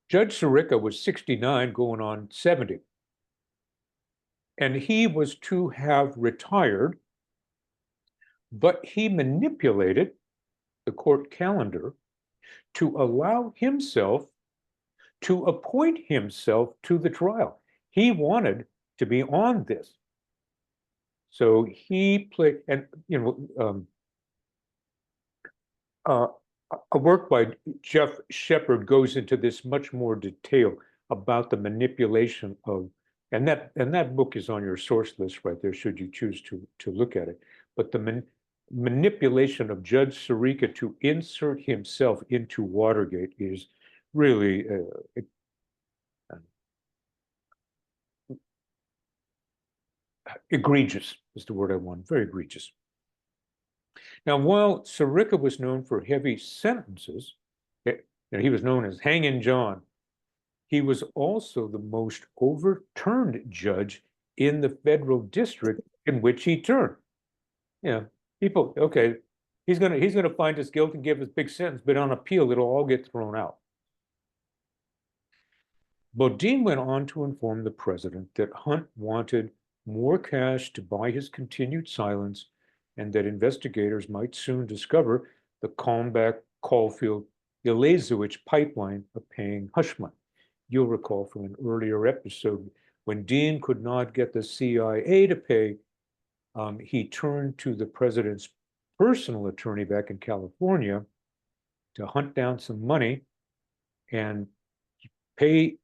Judge Sirica was 69 going on 70. And he was to have retired, but he manipulated the court calendar to allow himself to appoint himself to the trial. He wanted to be on this. So he played, and a work by Jeff Shepard goes into this much more detail about the manipulation of, and that book is on your source list right there, should you choose to look at it. But the manipulation of Judge Sirica to insert himself into Watergate is really egregious, is the word I want, very egregious. Now, while Sirica was known for heavy sentences, he was known as Hanging John, he was also the most overturned judge in the federal district in which he turned. People, okay, he's gonna find us guilty and give us big sentence, but on appeal, it'll all get thrown out. Bodine went on to inform the president that Hunt wanted more cash to buy his continued silence and that investigators might soon discover the Kalmbach, Caulfield, Elazewicz pipeline of paying hush money. You'll recall from an earlier episode, when Dean could not get the CIA to pay, he turned to the president's personal attorney back in California to hunt down some money and pay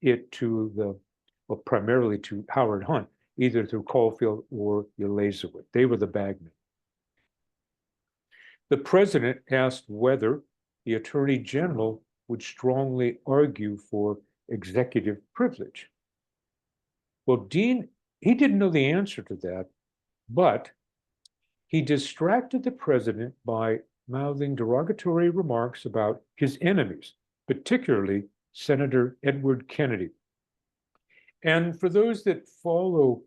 it to well, primarily to Howard Hunt, either through Caulfield or Elazewicz. They were the bagmen. The president asked whether the attorney general would strongly argue for executive privilege. Well, Dean, he didn't know the answer to that, but he distracted the president by mouthing derogatory remarks about his enemies, particularly Senator Edward Kennedy. And for those that follow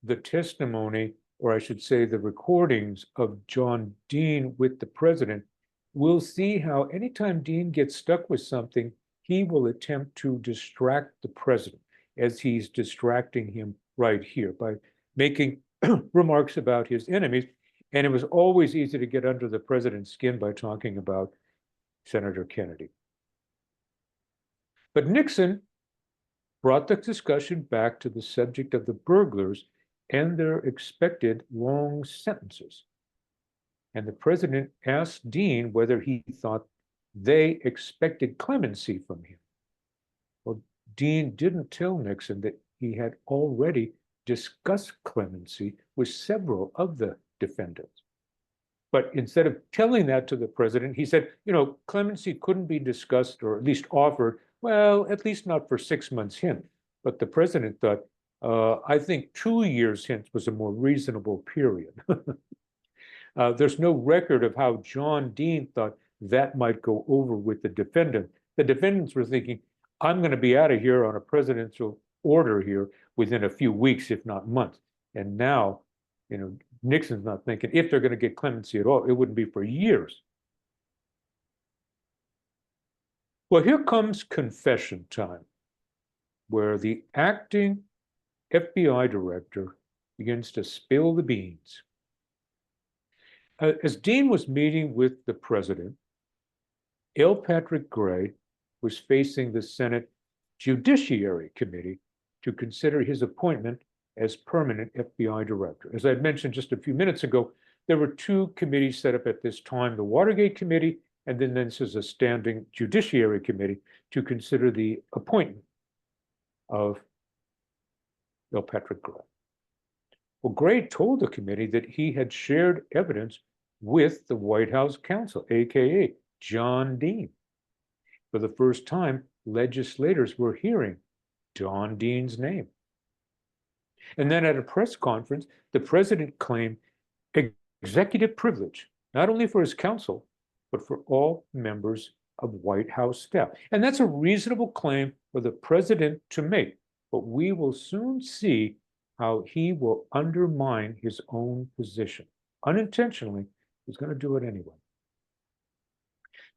the testimony, or I should say the recordings of John Dean with the president, we'll see how anytime Dean gets stuck with something, he will attempt to distract the president, as he's distracting him right here by making remarks about his enemies. And it was always easy to get under the president's skin by talking about Senator Kennedy. But Nixon brought the discussion back to the subject of the burglars and their expected long sentences. And the president asked Dean whether he thought they expected clemency from him. Well, Dean didn't tell Nixon that he had already discussed clemency with several of the defendants. But instead of telling that to the president, he said, clemency couldn't be discussed or at least offered, well, at least not for 6 months hence. But the president thought, I think 2 years hence was a more reasonable period. There's no record of how John Dean thought that might go over with the defendant. The defendants were thinking, I'm going to be out of here on a presidential order here. within a few weeks, if not months. And now, Nixon's not thinking if they're going to get clemency at all, it wouldn't be for years. Well, here comes confession time, where the acting FBI director begins to spill the beans. As Dean was meeting with the president, L. Patrick Gray was facing the Senate Judiciary Committee to consider his appointment as permanent FBI director. As I mentioned just a few minutes ago, there were two committees set up at this time, the Watergate Committee, and then this is a standing Judiciary Committee to consider the appointment of L. Patrick Gray. Well, Gray told the committee that he had shared evidence with the White House counsel, aka John Dean. For the first time, legislators were hearing John Dean's name. And then at a press conference, the president claimed executive privilege, not only for his counsel, but for all members of White House staff. And that's a reasonable claim for the president to make, but we will soon see how he will undermine his own position. Unintentionally, he's going to do it anyway.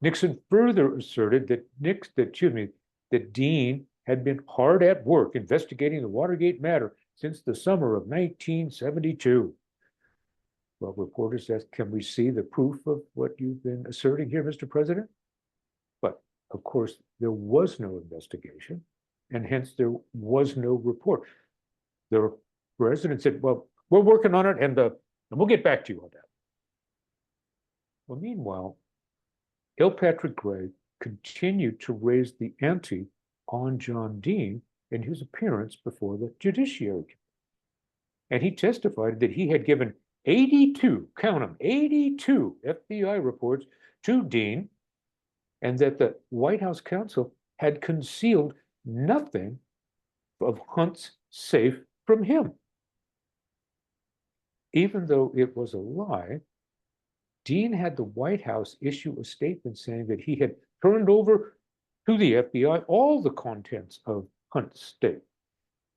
Nixon further asserted that Dean had been hard at work investigating the Watergate matter since the summer of 1972. Well, reporters asked, can we see the proof of what you've been asserting here, Mr. President? But of course, there was no investigation, and hence there was no report. The president said, well, we're working on it, and we'll get back to you on that. Well, meanwhile, L. Patrick Gray continued to raise the ante on John Dean in his appearance before the Judiciary Committee. And he testified that he had given 82, count them, 82 FBI reports to Dean, and that the White House counsel had concealed nothing of Hunt's safe from him. Even though it was a lie, Dean had the White House issue a statement saying that he had turned over to the FBI all the contents of Hunt's safe.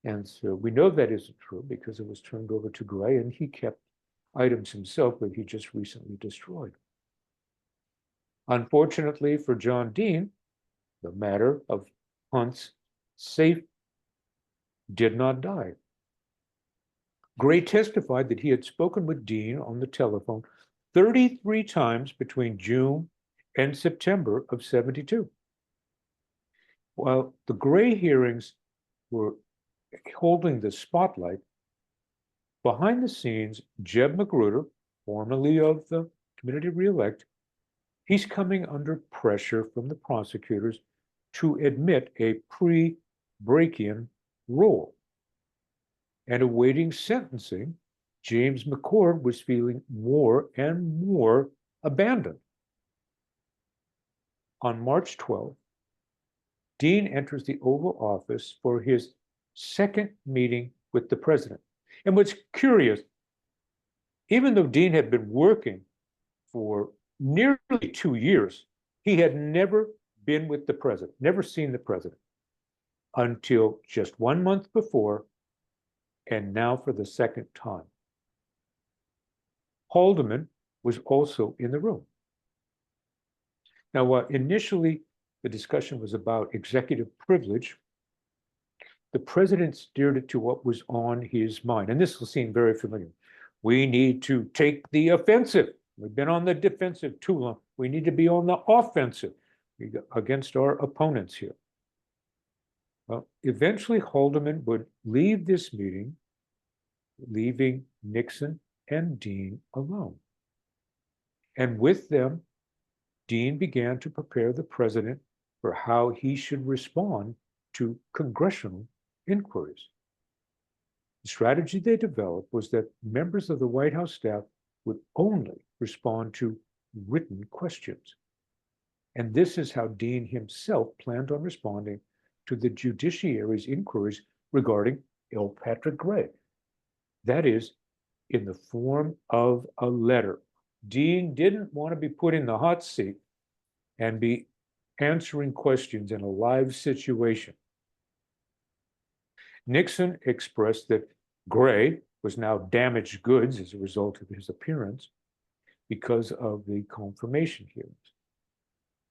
And so we know that isn't true because it was turned over to Gray, and he kept items himself that he just recently destroyed. Unfortunately for John Dean, the matter of Hunt's safe did not die. Gray testified that he had spoken with Dean on the telephone 33 times between June and September of '72. While the Gray hearings were holding the spotlight, behind the scenes, Jeb Magruder, formerly of the Committee to Re-elect, he's coming under pressure from the prosecutors to admit a pre-break-in role. And awaiting sentencing, James McCord was feeling more and more abandoned. On March 12th, Dean enters the Oval Office for his second meeting with the president. And what's curious, even though Dean had been working for nearly 2 years, he had never been with the president, never seen the president, until just 1 month before, and now for the second time. Haldeman was also in the room. Now, while initially the discussion was about executive privilege, the president steered it to what was on his mind. And this will seem very familiar. We need to take the offensive. We've been on the defensive too long. We need to be on the offensive against our opponents here. Well, eventually Haldeman would leave this meeting, leaving Nixon and Dean alone. And with them, Dean began to prepare the president for how he should respond to congressional inquiries. The strategy they developed was that members of the White House staff would only respond to written questions. And this is how Dean himself planned on responding to the judiciary's inquiries regarding L. Patrick Gray. That is, in the form of a letter. Dean didn't want to be put in the hot seat and be answering questions in a live situation. Nixon expressed that Gray was now damaged goods as a result of his appearance because of the confirmation hearings.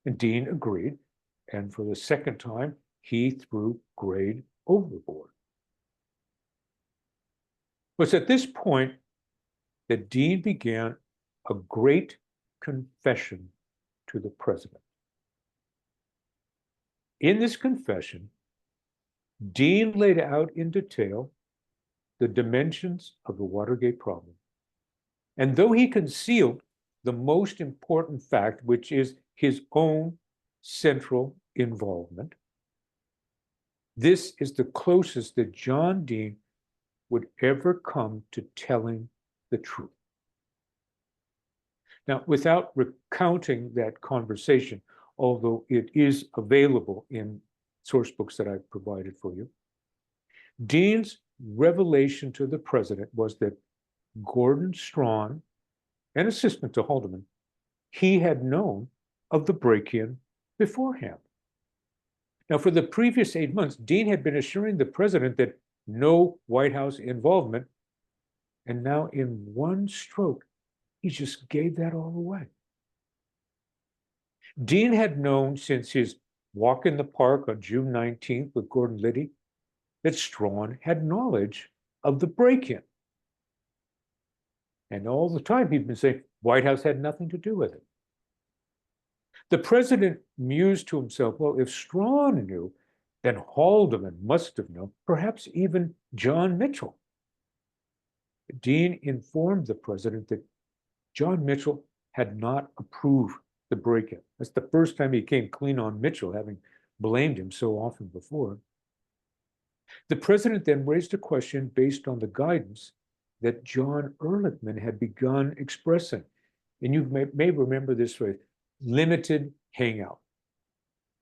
And Dean agreed, and for the second time, he threw Gray overboard. It was at this point that Dean began a great confession to the president. In this confession, Dean laid out in detail the dimensions of the Watergate problem. And though he concealed the most important fact, which is his own central involvement, this is the closest that John Dean would ever come to telling the truth. Now, without recounting that conversation, although it is available in source books that I've provided for you, Dean's revelation to the president was that Gordon Strachan, an assistant to Haldeman, he had known of the break-in beforehand. Now, for the previous 8 months, Dean had been assuring the president that no White House involvement, and now in one stroke, he just gave that all away. Dean had known since his walk in the park on June 19th with Gordon Liddy that Strachan had knowledge of the break-in. And all the time he'd been saying White House had nothing to do with it. The president mused to himself, well, if Strachan knew, then Haldeman must have known, perhaps even John Mitchell. Dean informed the president that John Mitchell had not approved the break-in. That's the first time he came clean on Mitchell, having blamed him so often before. The president then raised a question based on the guidance that John Ehrlichman had begun expressing. And you may remember this phrase, limited hangout.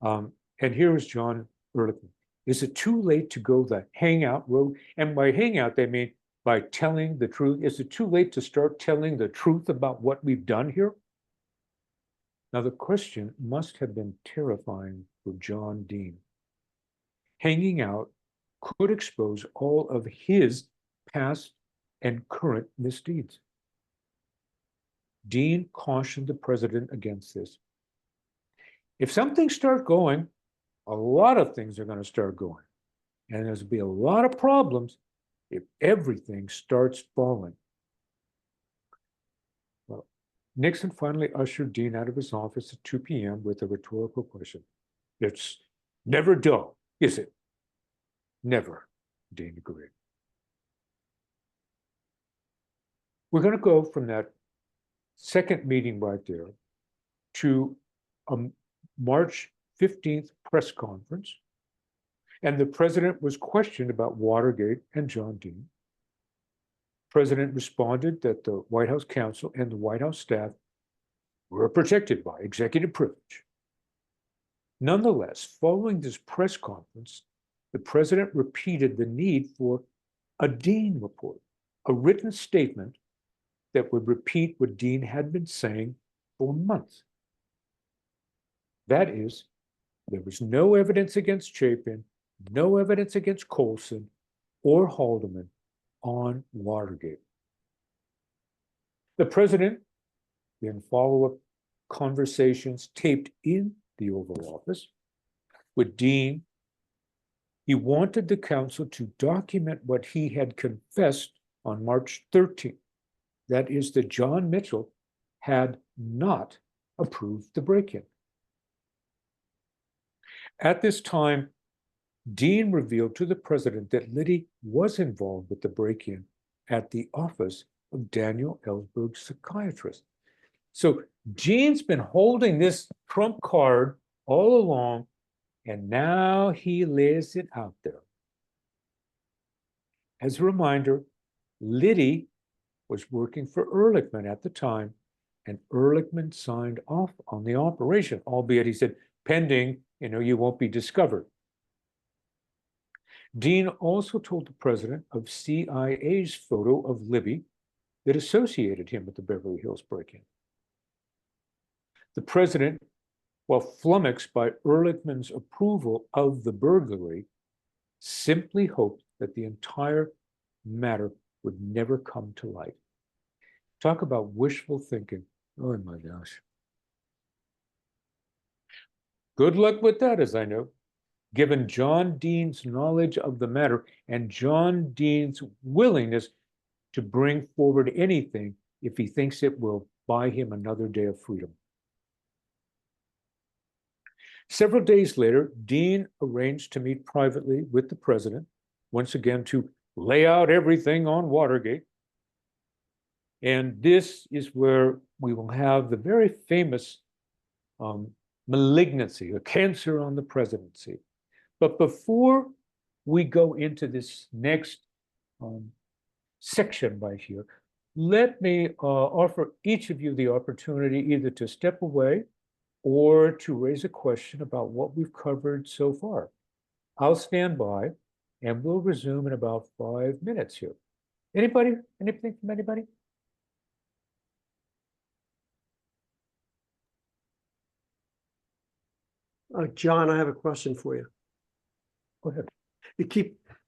And here is John Ehrlichman. Is it too late to go the hangout road? And by hangout, they mean by telling the truth. Is it too late to start telling the truth about what we've done here? Now, the question must have been terrifying for John Dean. Hanging out could expose all of his past and current misdeeds. Dean cautioned the president against this. If some things start going, a lot of things are going to start going. And there's going to be a lot of problems if everything starts falling. Well, Nixon finally ushered Dean out of his office at 2 p.m. with a rhetorical question. It's never dull, is it? Never, Dean agreed. We're going to go from that second meeting right there to a March 15th press conference. And the president was questioned about Watergate and John Dean. The president responded that the White House counsel and the White House staff were protected by executive privilege. Nonetheless, following this press conference, the president repeated the need for a Dean report, a written statement that would repeat what Dean had been saying for months. That is, there was no evidence against Chapin, no evidence against Colson or Haldeman on Watergate. The president, in follow-up conversations taped in the Oval Office with Dean, he wanted the counsel to document what he had confessed on March 13th. That is, that John Mitchell had not approved the break-in. At this time, Dean revealed to the president that Liddy was involved with the break-in at the office of Daniel Ellsberg's psychiatrist. So Dean's been holding this trump card all along, and now he lays it out there. As a reminder, Liddy was working for Ehrlichman at the time, and Ehrlichman signed off on the operation, albeit he said, pending, you won't be discovered. Dean also told the president of CIA's photo of Libby that associated him with the Beverly Hills break-in. The president, while flummoxed by Ehrlichman's approval of the burglary, simply hoped that the entire matter would never come to light. Talk about wishful thinking. Oh my gosh. Good luck with that, as I know. Given John Dean's knowledge of the matter and John Dean's willingness to bring forward anything if he thinks it will buy him another day of freedom. Several days later, Dean arranged to meet privately with the president, once again to lay out everything on Watergate. And this is where we will have the very famous malignancy, a cancer on the presidency. But before we go into this next section right here, let me offer each of you the opportunity either to step away or to raise a question about what we've covered so far. I'll stand by and we'll resume in about 5 minutes here. Anybody? Anything from anybody? John, I have a question for you. Go ahead.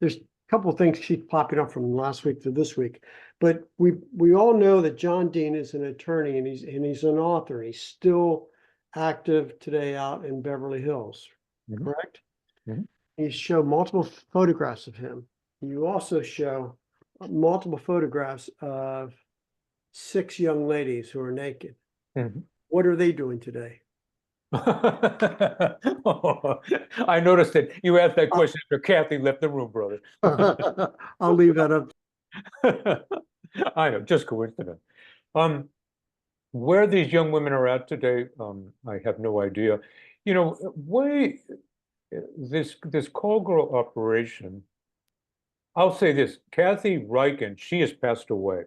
There's a couple of things keep popping up from last week to this week, but we all know that John Dean is an attorney and he's an author. He's still active today out in Beverly Hills, correct? You show multiple photographs of him. You also show multiple photographs of 6 young ladies who are naked. What are they doing today? I noticed that you asked that question after Kathy left the room, brother. I'll leave that up. I know, just coincidence. Where these young women are at today, I have no idea. You know, this call girl operation, I'll say this, Kathy Riken, she has passed away.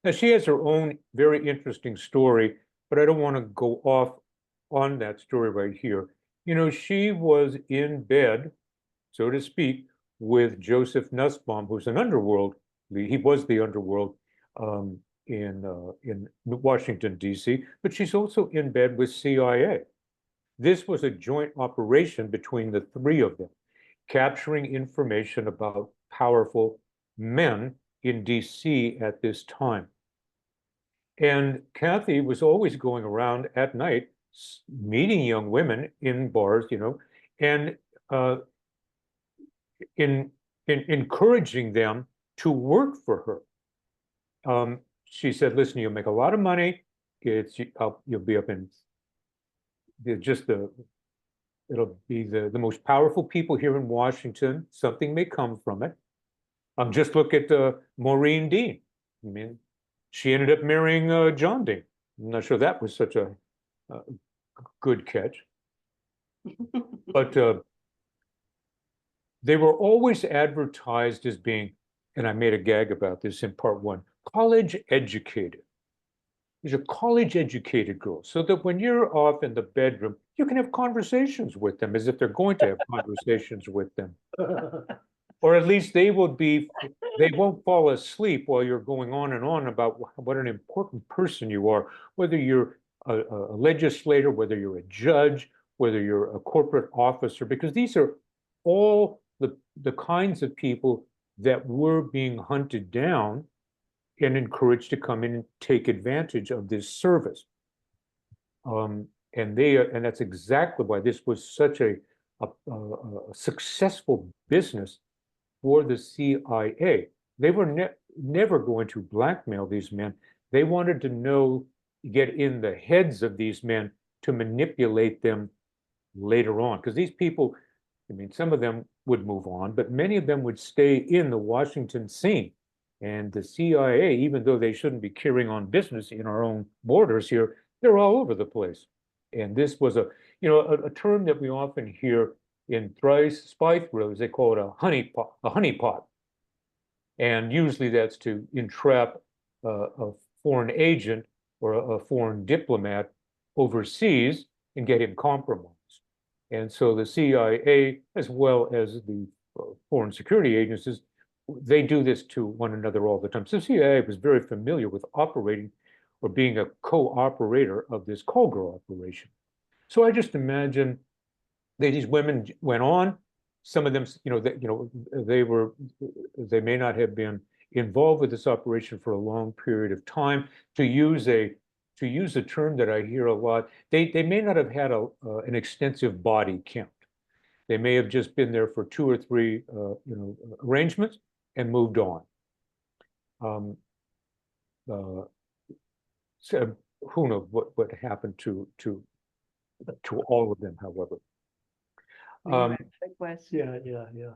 Now, she has her own very interesting story, but I don't want to go off on that story right here. You know, she was in bed, so to speak, with Joseph Nussbaum, who's an underworld, he was the underworld in Washington, D.C., but she's also in bed with CIA. This was a joint operation between the 3 of them, capturing information about powerful men in D.C. at this time. And Kathy was always going around at night meeting young women in bars, you know, and in encouraging them to work for her. She said, listen, you'll make a lot of money. You'll be up in it'll be the most powerful people here in Washington. Something may come from it. Just look at Maureen Dean. I mean, she ended up marrying John Dean. I'm not sure that was such a good catch. But they were always advertised as being, and I made a gag about this in part 1, college educated. These are college educated girls, so that when you're off in the bedroom, you can have conversations with them as if they're going to have conversations with them. Or at least they won't fall asleep while you're going on and on about what an important person you are, whether you're a legislator, whether you're a judge, whether you're a corporate officer, because these are all the kinds of people that were being hunted down and encouraged to come in and take advantage of this service. And that's exactly why this was such a successful business for the CIA. They were never going to blackmail these men. They wanted to get in the heads of these men to manipulate them later on. Because these people, I mean, some of them would move on, but many of them would stay in the Washington scene. And the CIA, even though they shouldn't be carrying on business in our own borders here, they're all over the place. And this was a term that we often hear in spy thrillers. They call it a honeypot. And usually that's to entrap a foreign agent or a foreign diplomat overseas and get him compromised. And so the CIA, as well as the foreign security agencies, they do this to one another all the time. So CIA was very familiar with operating or being a co-operator of this call girl operation. So I just imagine that these women went on, some of them, they may not have been involved with this operation for a long period of time. To use a term that I hear a lot, they may not have had an extensive body count. They may have just been there for 2 or 3 arrangements and moved on. So who knows what happened to all of them, however. Yeah. Yeah.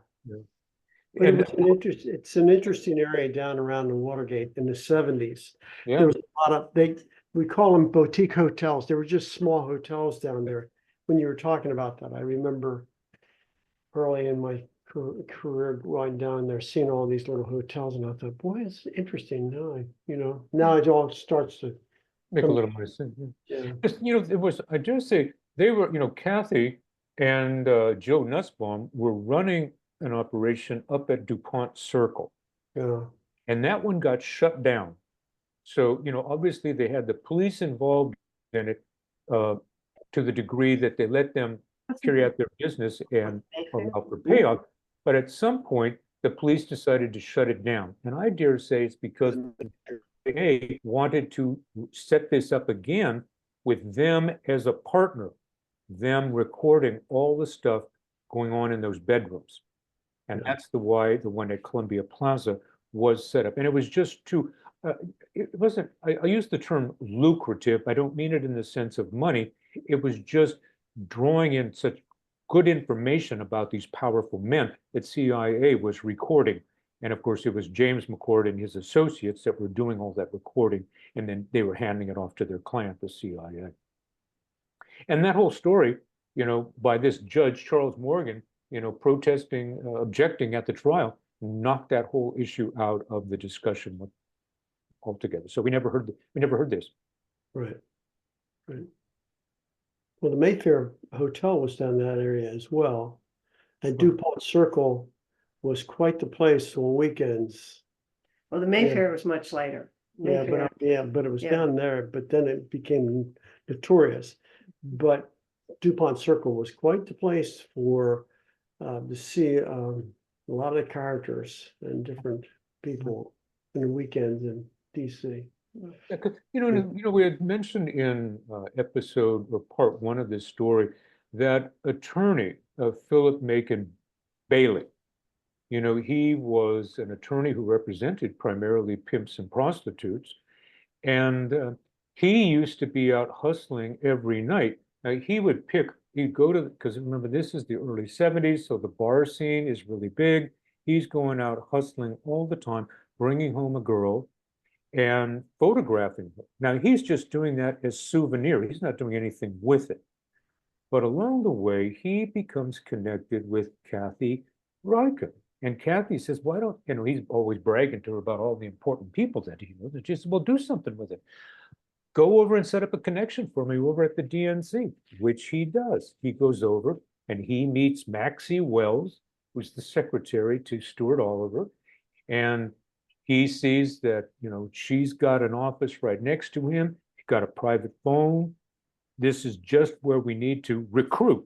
But And it's an interesting area down around the Watergate in the 70s. yeah, There was a lot of, we call them boutique hotels. They were just small hotels down there. When you were talking about that, I remember early in my career going down there, seeing all these little hotels, and I thought, boy, it's interesting. Now it all starts to make a little more sense. Yeah. yeah. Just, it was, I dare say, they were, Kathy and Joe Nussbaum were running an operation up at DuPont Circle, Yeah. and that one got shut down. So, obviously they had the police involved in it to the degree that they let them carry out their business and allow for payoff. But at some point, the police decided to shut it down. And I dare say it's because they wanted to set this up again with them as a partner, them recording all the stuff going on in those bedrooms. And that's the one at Columbia Plaza was set up. And it was just it wasn't, I use the term lucrative. I don't mean it in the sense of money. It was just drawing in such good information about these powerful men that CIA was recording. And of course, it was James McCord and his associates that were doing all that recording. And then they were handing it off to their client, the CIA. And that whole story, by this judge, Charles Morgan, protesting, objecting at the trial, knocked that whole issue out of the discussion altogether. So we never heard this. Right. Well, the Mayfair Hotel was down that area as well. And DuPont Circle was quite the place on weekends. Well, the Mayfair was much later. Yeah, but it was down there, but then it became notorious. But DuPont Circle was quite the place for to see a lot of the characters and different people in the weekends in DC. Yeah, 'cause, we had mentioned in episode or part 1 of this story that attorney Philip Macon Bailey, he was an attorney who represented primarily pimps and prostitutes, and he used to be out hustling every night. Now, he'd go to, because remember, this is the early 70s, so the bar scene is really big. He's going out hustling all the time, bringing home a girl and photographing her. Now, he's just doing that as souvenir. He's not doing anything with it. But along the way, he becomes connected with Kathy Riken. And Kathy says, why don't, he's always bragging to her about all the important people that he knows. And she says, well, do something with it. Go over and set up a connection for me over at the DNC, which he does. He goes over and he meets Maxie Wells, who's the secretary to Stuart Oliver. And he sees that, she's got an office right next to him. He's got a private phone. This is just where we need to recruit.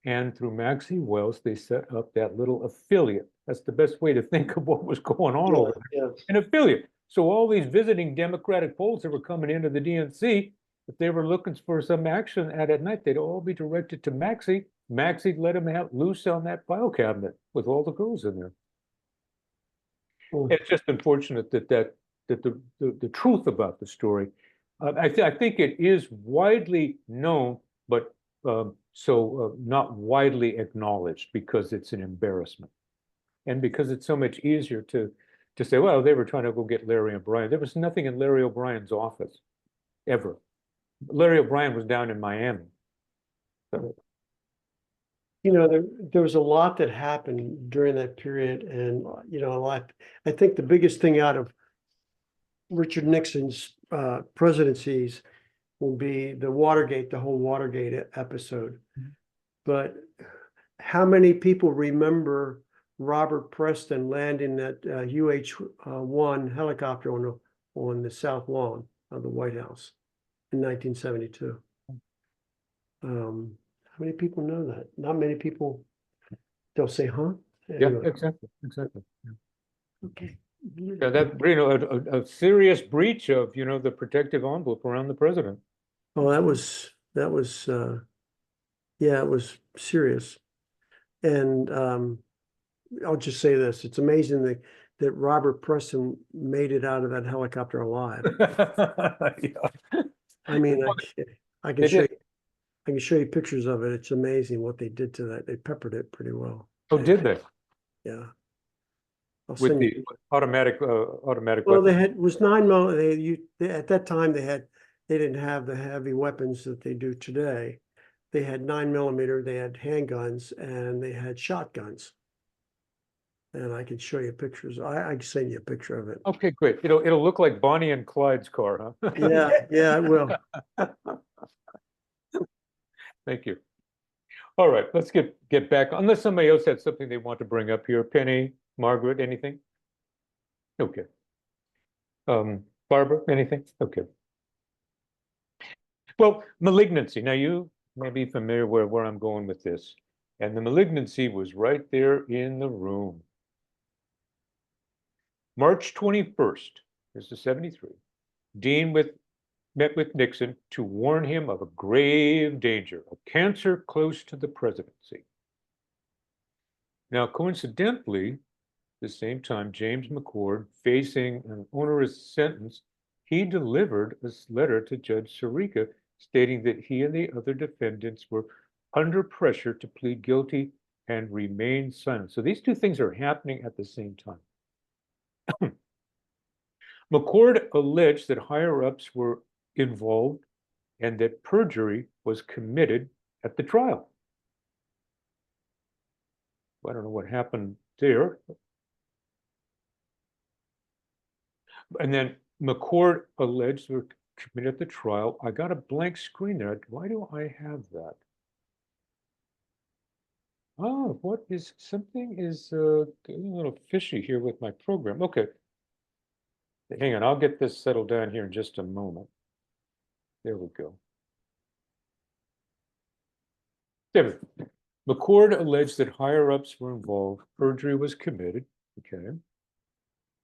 And through Maxie Wells, they set up that little affiliate. That's the best way to think of what was going on over there. An affiliate. So all these visiting Democratic polls that were coming into the DNC, if they were looking for some action at night, they'd all be directed to Maxie. Maxie'd let him out loose on that file cabinet with all the girls in there. It's just unfortunate that the truth about the story, I think it is widely known, but not widely acknowledged because it's an embarrassment, and because it's so much easier to say, well, they were trying to go get Larry O'Brien. There was nothing in Larry O'Brien's office ever. Larry O'Brien was down in Miami. So, there was a lot that happened during that period, and a lot. I think the biggest thing out of Richard Nixon's presidencies will be the whole Watergate episode. But how many people remember Robert Preston landing that UH-1 helicopter on the south lawn of the White House in 1972? How many people know that? Not many people. they'll say, huh? Yeah, Anyway. exactly, exactly. Okay. Yeah, that, a serious breach of, the protective envelope around the president. Oh, yeah, it was serious. And I'll just say this, it's amazing that Robert Preston made it out of that helicopter alive. Yeah. I mean, I They did. I can show you pictures of it. It's amazing what they did to that. They peppered it pretty well. Oh, did they? Yeah. I'll With send the you. automatic Well, weapon. it was 9 mm. At that time they didn't have the heavy weapons that they do today. They had 9 mm, they had handguns, and they had shotguns. And I can show you pictures. I can send you a picture of it. Okay, great. It'll look like Bonnie and Clyde's car, huh? Yeah, it will. Thank you. All right, let's get back, unless somebody else had something they want to bring up here. Penny, Margaret, anything? Okay. Barbara, anything? Okay. Well, malignancy. Now you may be familiar where I'm going with this. And the malignancy was right there in the room. March 21st, this is 73. Dean met with Nixon to warn him of a grave danger, a cancer close to the presidency. Now, coincidentally, the same time James McCord, facing an onerous sentence, he delivered a letter to Judge Sirica stating that he and the other defendants were under pressure to plead guilty and remain silent. So these two things are happening at the same time. McCord alleged that higher-ups were involved and that perjury was committed at the trial. I don't know what happened there. And then McCord alleged were committed at the trial. I got a blank screen there. Why do I have that? Oh, something is getting a little fishy here with my program. Okay. Hang on, I'll get this settled down here in just a moment. There we go. There. McCord alleged that higher-ups were involved. Perjury was committed. Okay.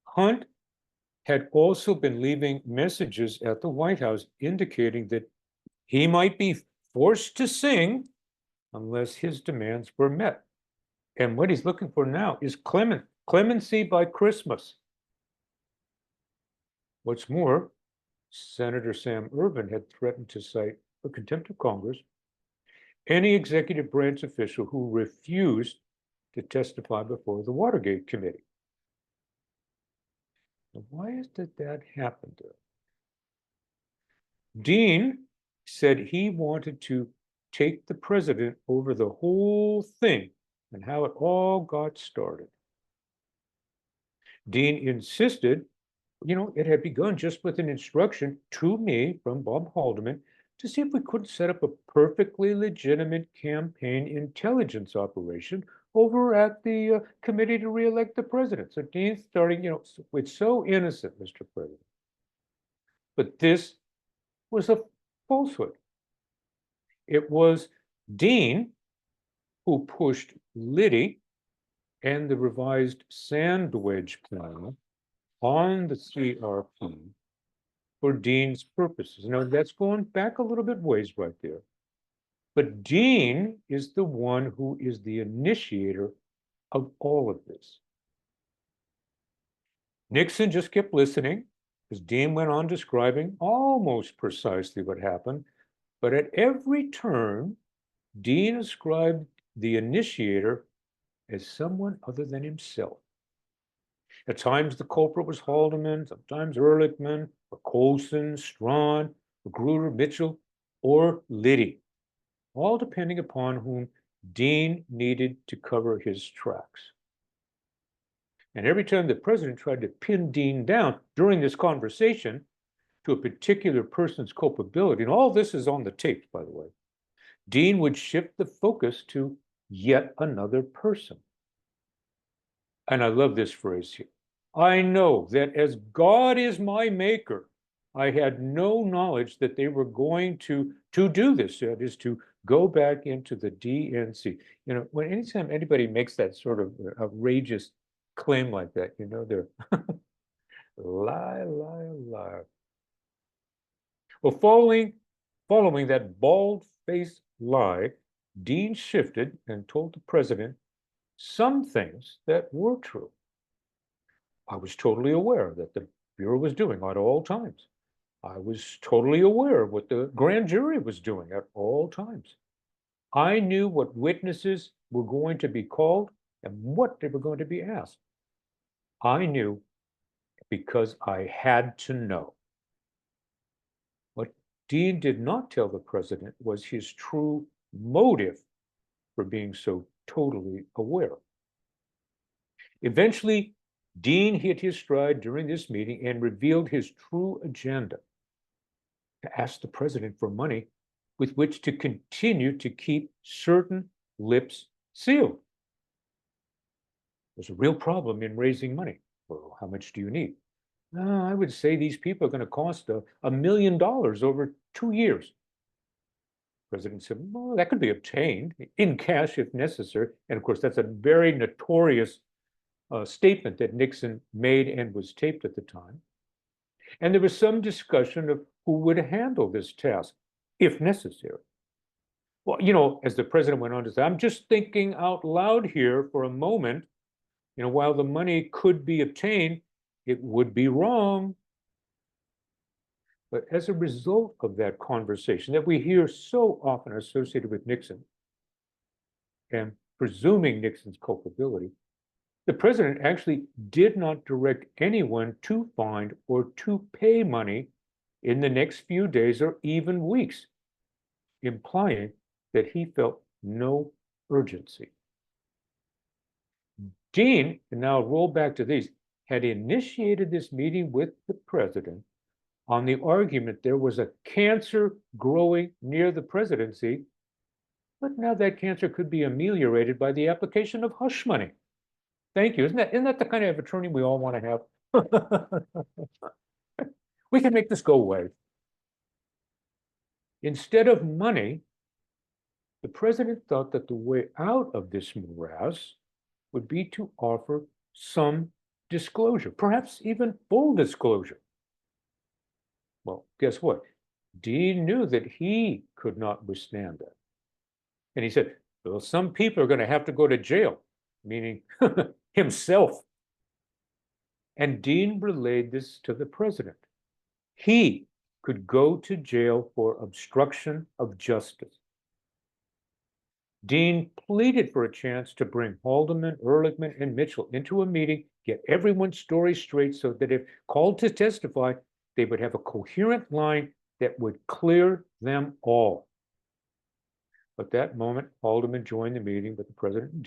Hunt had also been leaving messages at the White House indicating that he might be forced to sing unless his demands were met. And what he's looking for now is clemency by Christmas. What's more, Senator Sam Ervin had threatened to cite for contempt of Congress any executive branch official who refused to testify before the Watergate Committee. Now, why did that happen to him? Dean said he wanted to take the president over the whole thing and how it all got started. Dean insisted, it had begun just with an instruction to me from Bob Haldeman to see if we couldn't set up a perfectly legitimate campaign intelligence operation over at the committee to reelect the president. So Dean's starting, it's so innocent, Mr. President. But this was a falsehood. It was Dean who pushed Liddy and the revised Sandwich plan on the CRP for Dean's purposes. Now, that's going back a little bit ways right there. But Dean is the one who is the initiator of all of this. Nixon just kept listening as Dean went on describing almost precisely what happened. But at every turn, Dean ascribed the initiator as someone other than himself. At times, the culprit was Haldeman, sometimes Ehrlichman, or Colson, Strawn, Magruder, Mitchell, or Liddy, all depending upon whom Dean needed to cover his tracks. And every time the president tried to pin Dean down during this conversation to a particular person's culpability, and all this is on the tapes, by the way, Dean would shift the focus to yet another person. And I love this phrase here. I know that as God is my maker, I had no knowledge that they were going to do this, that is to go back into the DNC. You know, when anytime anybody makes that sort of outrageous claim like that, you know, they're lie, lie, lie. Well, following that bald-faced lie, Dean shifted and told the president some things that were true. I was totally aware that the Bureau was doing at all times. I was totally aware of what the grand jury was doing at all times. I knew what witnesses were going to be called and what they were going to be asked. I knew because I had to know. What Dean did not tell the president was his true motive for being so totally aware. Eventually, Dean hit his stride during this meeting and revealed his true agenda: to ask the president for money with which to continue to keep certain lips sealed. There's a real problem in raising money. Well, how much do you need? I would say these people are going to cost $1 million over 2 years. The president said, well, that could be obtained in cash if necessary. And of course, that's a very notorious statement that Nixon made and was taped at the time. And there was some discussion of who would handle this task, if necessary. Well, you know, as the president went on to say, I'm just thinking out loud here for a moment. You know, while the money could be obtained, it would be wrong. But as a result of that conversation that we hear so often associated with Nixon and presuming Nixon's culpability, the president actually did not direct anyone to find or to pay money in the next few days or even weeks, implying that he felt no urgency. Dean, and now roll back to these, had initiated this meeting with the president on the argument there was a cancer growing near the presidency, but now that cancer could be ameliorated by the application of hush money. Thank you. Isn't that the kind of attorney we all want to have? We can make this go away. Instead of money, the president thought that the way out of this morass would be to offer some disclosure, perhaps even full disclosure. Well, guess what? Dean knew that he could not withstand that. And he said, well, some people are going to have to go to jail, meaning himself. And Dean relayed this to the president. He could go to jail for obstruction of justice. Dean pleaded for a chance to bring Haldeman, Ehrlichman, and Mitchell into a meeting, get everyone's story straight so that if called to testify, they would have a coherent line that would clear them all. At that moment, Haldeman joined the meeting with the president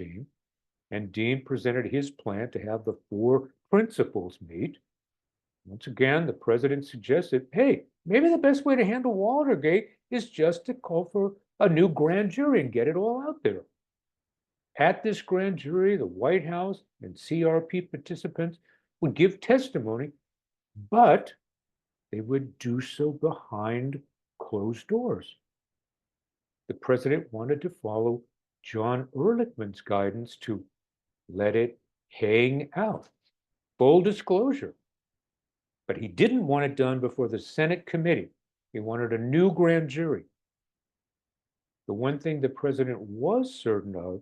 and Dean presented his plan to have the 4 principals meet. Once again, the president suggested, hey, maybe the best way to handle Watergate is just to call for a new grand jury and get it all out there. At this grand jury, the White House and CRP participants would give testimony, but they would do so behind closed doors. The president wanted to follow John Ehrlichman's guidance to let it hang out, full disclosure. But he didn't want it done before the Senate committee. He wanted a new grand jury. The one thing the president was certain of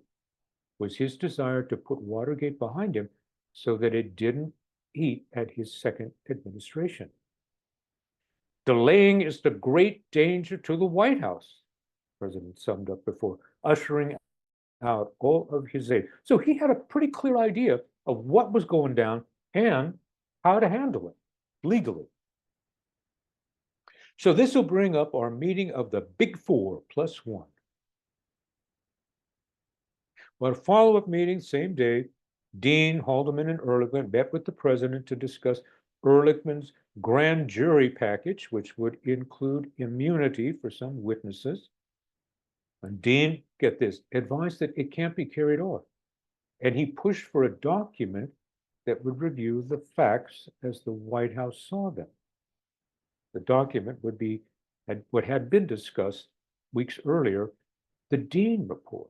was his desire to put Watergate behind him so that it didn't eat at his second administration. Delaying is the great danger to the White House, the president summed up before ushering out all of his aide. So he had a pretty clear idea of what was going down and how to handle it legally. So this will bring up our meeting of the Big Four plus one. Well, a follow-up meeting, same day, Dean, Haldeman, and Ehrlichman met with the president to discuss Ehrlichman's grand jury package, which would include immunity for some witnesses. And Dean, get this, advised that it can't be carried off. And he pushed for a document that would review the facts as the White House saw them. The document would be what had been discussed weeks earlier the Dean report.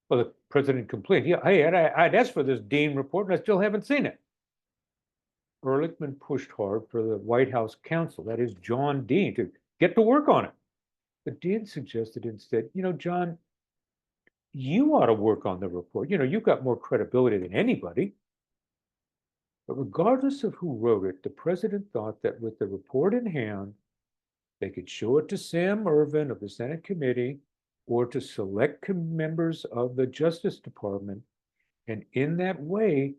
Well, the president complained, yeah, hey, I'd asked for this Dean report and I still haven't seen it. Ehrlichman pushed hard for the White House counsel, that is John Dean, to get to work on it. But Dean suggested instead, John, you ought to work on the report. You've got more credibility than anybody. But regardless of who wrote it, the president thought that with the report in hand, they could show it to Sam Ervin of the Senate committee or to select members of the Justice Department. And in that way,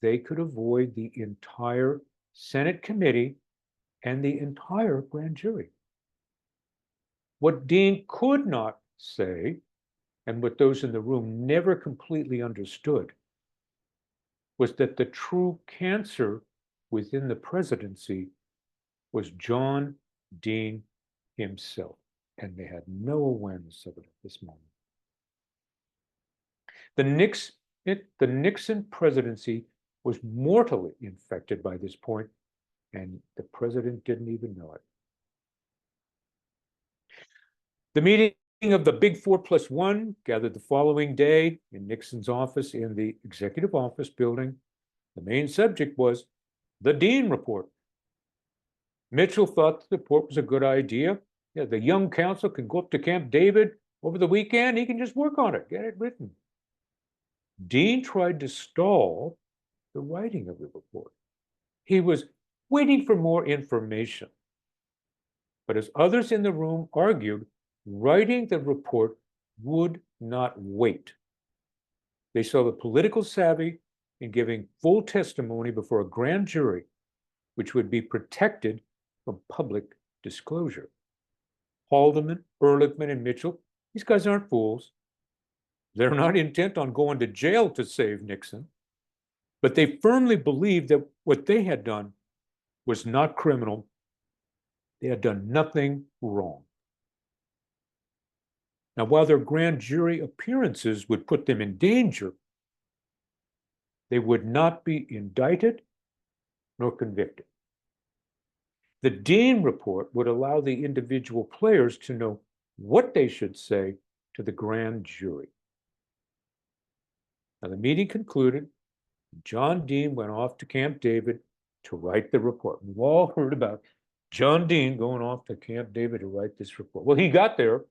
they could avoid the entire Senate committee and the entire grand jury. What Dean could not say, and what those in the room never completely understood, was that the true cancer within the presidency was John Dean himself, and they had no awareness of it at this moment. The Nixon presidency was mortally infected by this point, and the president didn't even know it. The meeting of the Big 4+1 gathered the following day in Nixon's office in the Executive Office building. The main subject was the Dean report. Mitchell thought the report was a good idea. Yeah, the young counsel can go up to Camp David over the weekend. He can just work on it, get it written. Dean tried to stall the writing of the report. He was waiting for more information. But as others in the room argued, writing the report would not wait. They saw the political savvy in giving full testimony before a grand jury, which would be protected from public disclosure. Haldeman, Ehrlichman, and Mitchell, these guys aren't fools. They're not intent on going to jail to save Nixon, but they firmly believed that what they had done was not criminal. They had done nothing wrong. Now, while their grand jury appearances would put them in danger, they would not be indicted nor convicted. The Dean report would allow the individual players to know what they should say to the grand jury. Now, the meeting concluded. John Dean went off to Camp David to write the report. We've all heard about John Dean going off to Camp David to write this report. Well, he got there,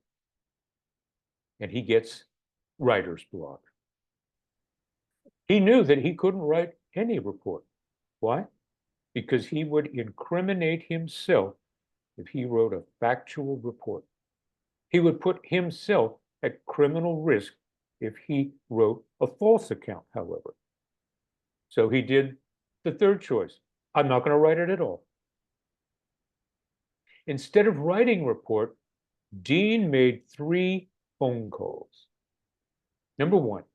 and he gets writer's block. He knew that he couldn't write any report. Why? Because he would incriminate himself if he wrote a factual report. He would put himself at criminal risk if he wrote a false account, however. So he did the third choice. I'm not going to write it at all. Instead of writing a report, Dean made 3 phone calls. Number 1, let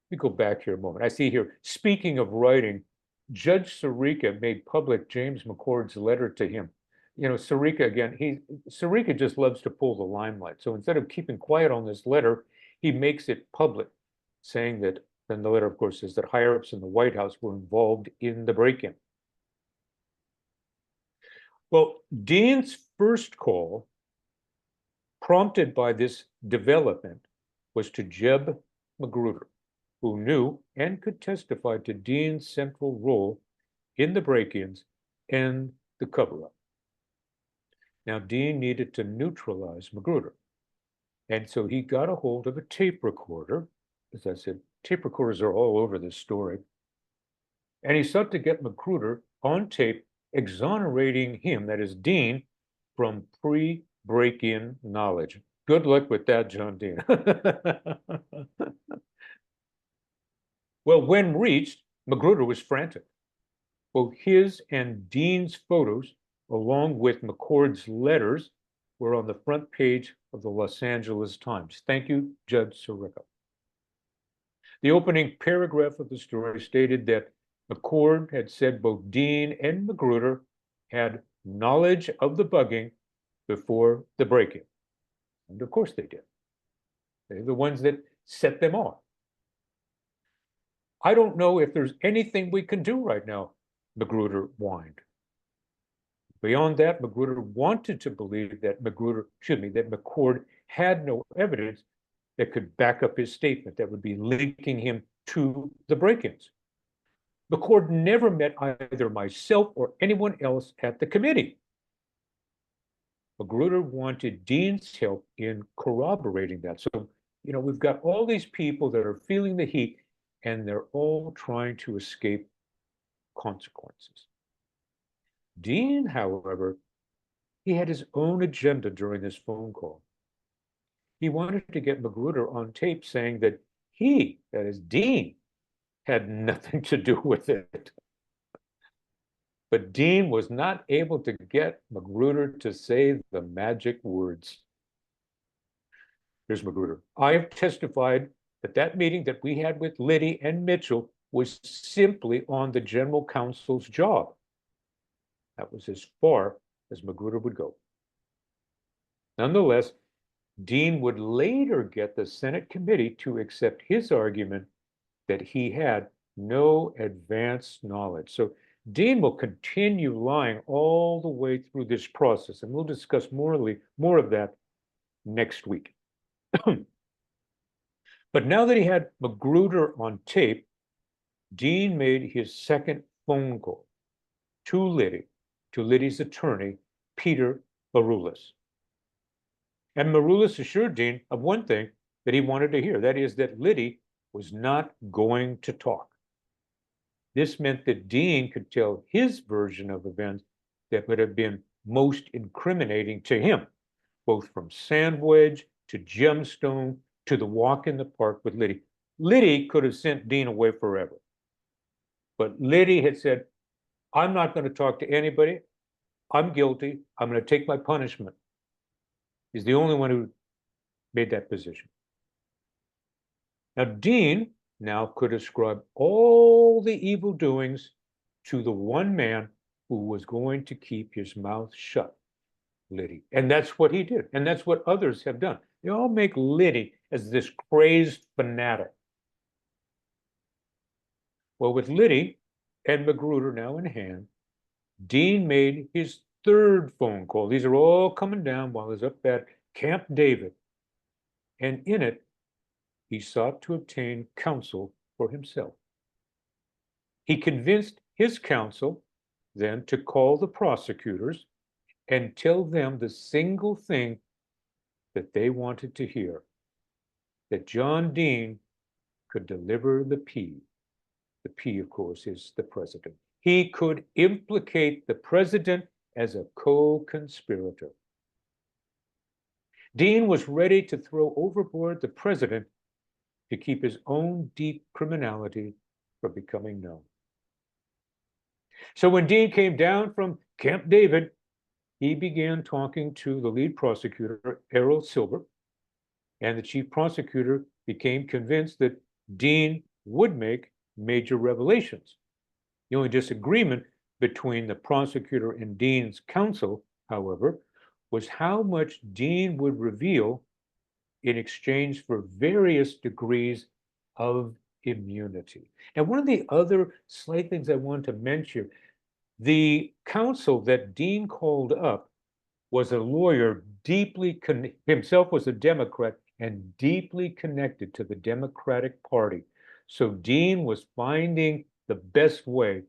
me go back here a moment. I see here, speaking of writing, Judge Sirica made public James McCord's letter to him. Sirica, again, Sirica just loves to pull the limelight. So instead of keeping quiet on this letter, he makes it public, saying that, then the letter, of course, says that higher-ups in the White House were involved in the break-in. Well, Dean's first call, prompted by this development, was to Jeb Magruder, who knew and could testify to Dean's central role in the break-ins and the cover-up. Now, Dean needed to neutralize Magruder. And so he got a hold of a tape recorder. As I said, tape recorders are all over this story. And he sought to get Magruder on tape exonerating him, that is Dean, from pre-break-in knowledge. Good luck with that, John Dean. Well, when reached, Magruder was frantic. Both his and Dean's photos, along with McCord's letters, were on the front page of the Los Angeles Times. Thank you, Judge Sirica. The opening paragraph of the story stated that McCord had said both Dean and Magruder had knowledge of the bugging before the break-in. And of course they did. They're the ones that set them off. I don't know if there's anything we can do right now, Magruder whined. Beyond that, Magruder wanted to believe that that McCord had no evidence that could back up his statement that would be linking him to the break-ins. McCord never met either myself or anyone else at the committee. Magruder wanted Dean's help in corroborating that. So, we've got all these people that are feeling the heat, and they're all trying to escape consequences. Dean, however, he had his own agenda during this phone call. He wanted to get Magruder on tape saying that he, that is Dean, had nothing to do with it. But Dean was not able to get Magruder to say the magic words. Here's Magruder. I have testified that meeting that we had with Liddy and Mitchell was simply on the general counsel's job. That was as far as Magruder would go. Nonetheless, Dean would later get the Senate committee to accept his argument that he had no advance knowledge. So Dean will continue lying all the way through this process, and we'll discuss more of that next week. But now that he had Magruder on tape, Dean made his second phone call to Liddy's attorney, Peter Maroulis. And Maroulis assured Dean of one thing that he wanted to hear, that is that Liddy was not going to talk. This meant that Dean could tell his version of events that would have been most incriminating to him, both from Sandwedge to Gemstone to the walk in the park with Liddy. Liddy could have sent Dean away forever. But Liddy had said, I'm not going to talk to anybody. I'm guilty. I'm going to take my punishment. He's the only one who made that position. Now, Dean now could ascribe all the evil doings to the one man who was going to keep his mouth shut, Liddy. And that's what he did. And that's what others have done. They all make Liddy as this crazed fanatic. Well, with Liddy and Magruder now in hand, Dean made his third phone call. These are all coming down while he's up at Camp David. And in it, he sought to obtain counsel for himself. He convinced his counsel then to call the prosecutors and tell them the single thing that they wanted to hear, that John Dean could deliver the P. The P, of course, is the president. He could implicate the president as a co-conspirator. Dean was ready to throw overboard the president to keep his own deep criminality from becoming known. So when Dean came down from Camp David, he began talking to the lead prosecutor, Errol Silver, and the chief prosecutor became convinced that Dean would make major revelations. The only disagreement between the prosecutor and Dean's counsel, however, was how much Dean would reveal in exchange for various degrees of immunity. And one of the other slight things I want to mention, the counsel that Dean called up was a lawyer himself was a Democrat and deeply connected to the Democratic Party. So Dean was finding the best way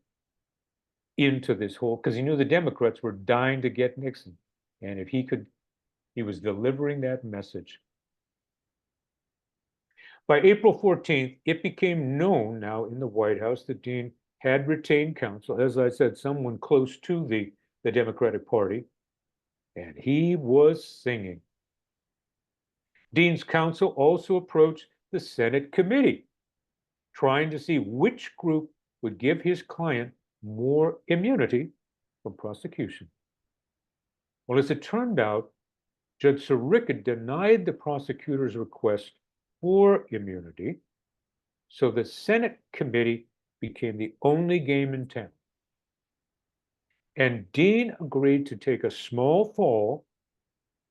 into this whole, because he knew the Democrats were dying to get Nixon. And if he was delivering that message. By April 14th, it became known now in the White House that Dean had retained counsel, as I said, someone close to the Democratic Party, and he was singing. Dean's counsel also approached the Senate committee, trying to see which group would give his client more immunity from prosecution. Well, as it turned out, Judge Sirica denied the prosecutor's request for immunity, so the Senate committee became the only game in town. And Dean agreed to take a small fall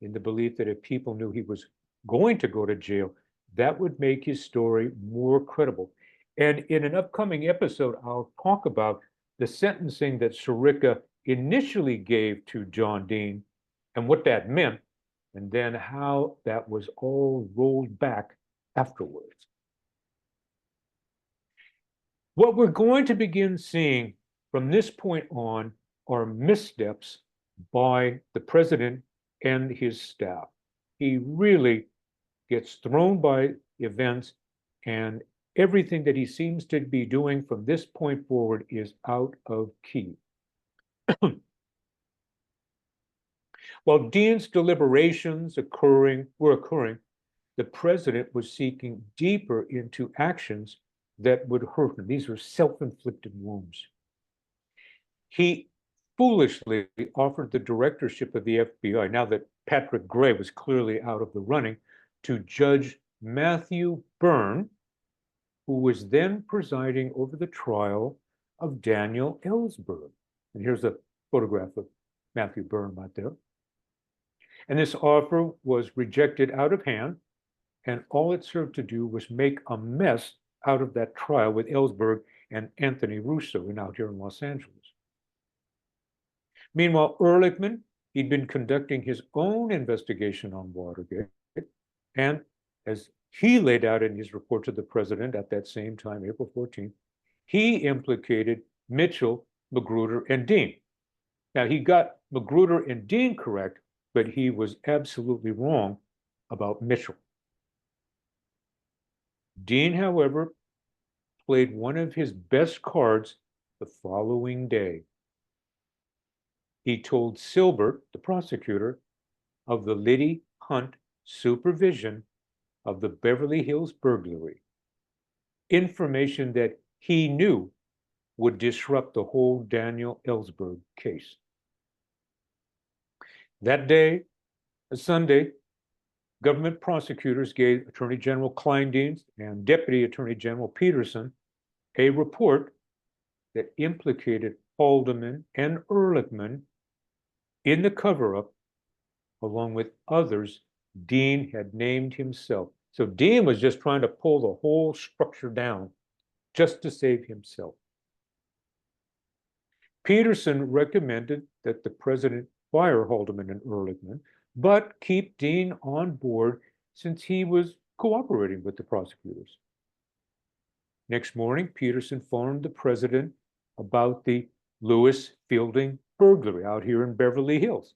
in the belief that if people knew he was going to go to jail, that would make his story more credible. And in an upcoming episode, I'll talk about the sentencing that Sirica initially gave to John Dean and what that meant, and then how that was all rolled back afterwards. What we're going to begin seeing from this point on are missteps by the president and his staff. He really gets thrown by events, and everything that he seems to be doing from this point forward is out of key. While Dean's deliberations were occurring, the president was seeking deeper into actions that would hurt him. These were self-inflicted wounds. He foolishly offered the directorship of the FBI, now that Patrick Gray was clearly out of the running, to Judge Matthew Byrne, who was then presiding over the trial of Daniel Ellsberg. And here's a photograph of Matthew Byrne right there. And this offer was rejected out of hand, and all it served to do was make a mess out of that trial with Ellsberg and Anthony Russo out here in Los Angeles. Meanwhile, Ehrlichman, he'd been conducting his own investigation on Watergate, and as he laid out in his report to the president at that same time, April 14th, he implicated Mitchell, Magruder, and Dean. Now, he got Magruder and Dean correct, but he was absolutely wrong about Mitchell. Dean, however, played one of his best cards the following day. He told Silbert, the prosecutor, of the Liddy Hunt supervision of the Beverly Hills burglary, information that he knew would disrupt the whole Daniel Ellsberg case. That day, a Sunday, government prosecutors gave Attorney General Kleindienst and Deputy Attorney General Peterson a report that implicated Haldeman and Ehrlichman in the cover-up, along with others Dean had named himself. So Dean was just trying to pull the whole structure down just to save himself. Peterson recommended that the president fire Haldeman and Ehrlichman, but keep Dean on board since he was cooperating with the prosecutors. Next morning, Peterson phoned the president about the Lewis Fielding burglary out here in Beverly Hills.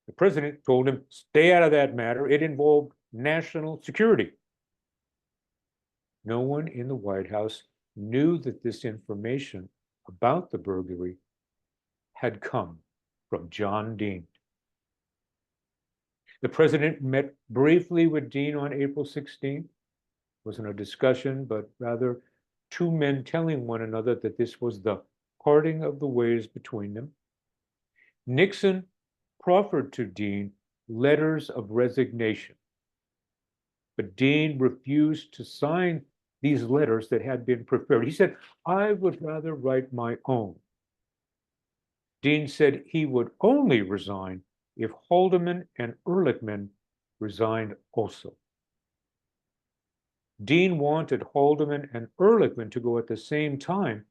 The president told him, stay out of that matter. It involved national security. No one in the White House knew that this information about the burglary had come from John Dean. The president met briefly with Dean on April 16th. It wasn't a discussion, but rather two men telling one another that this was the parting of the ways between them. Nixon proffered to Dean letters of resignation, but Dean refused to sign these letters that had been prepared. He said, I would rather write my own. Dean said he would only resign if Haldeman and Ehrlichman resigned also. Dean wanted Haldeman and Ehrlichman to go at the same time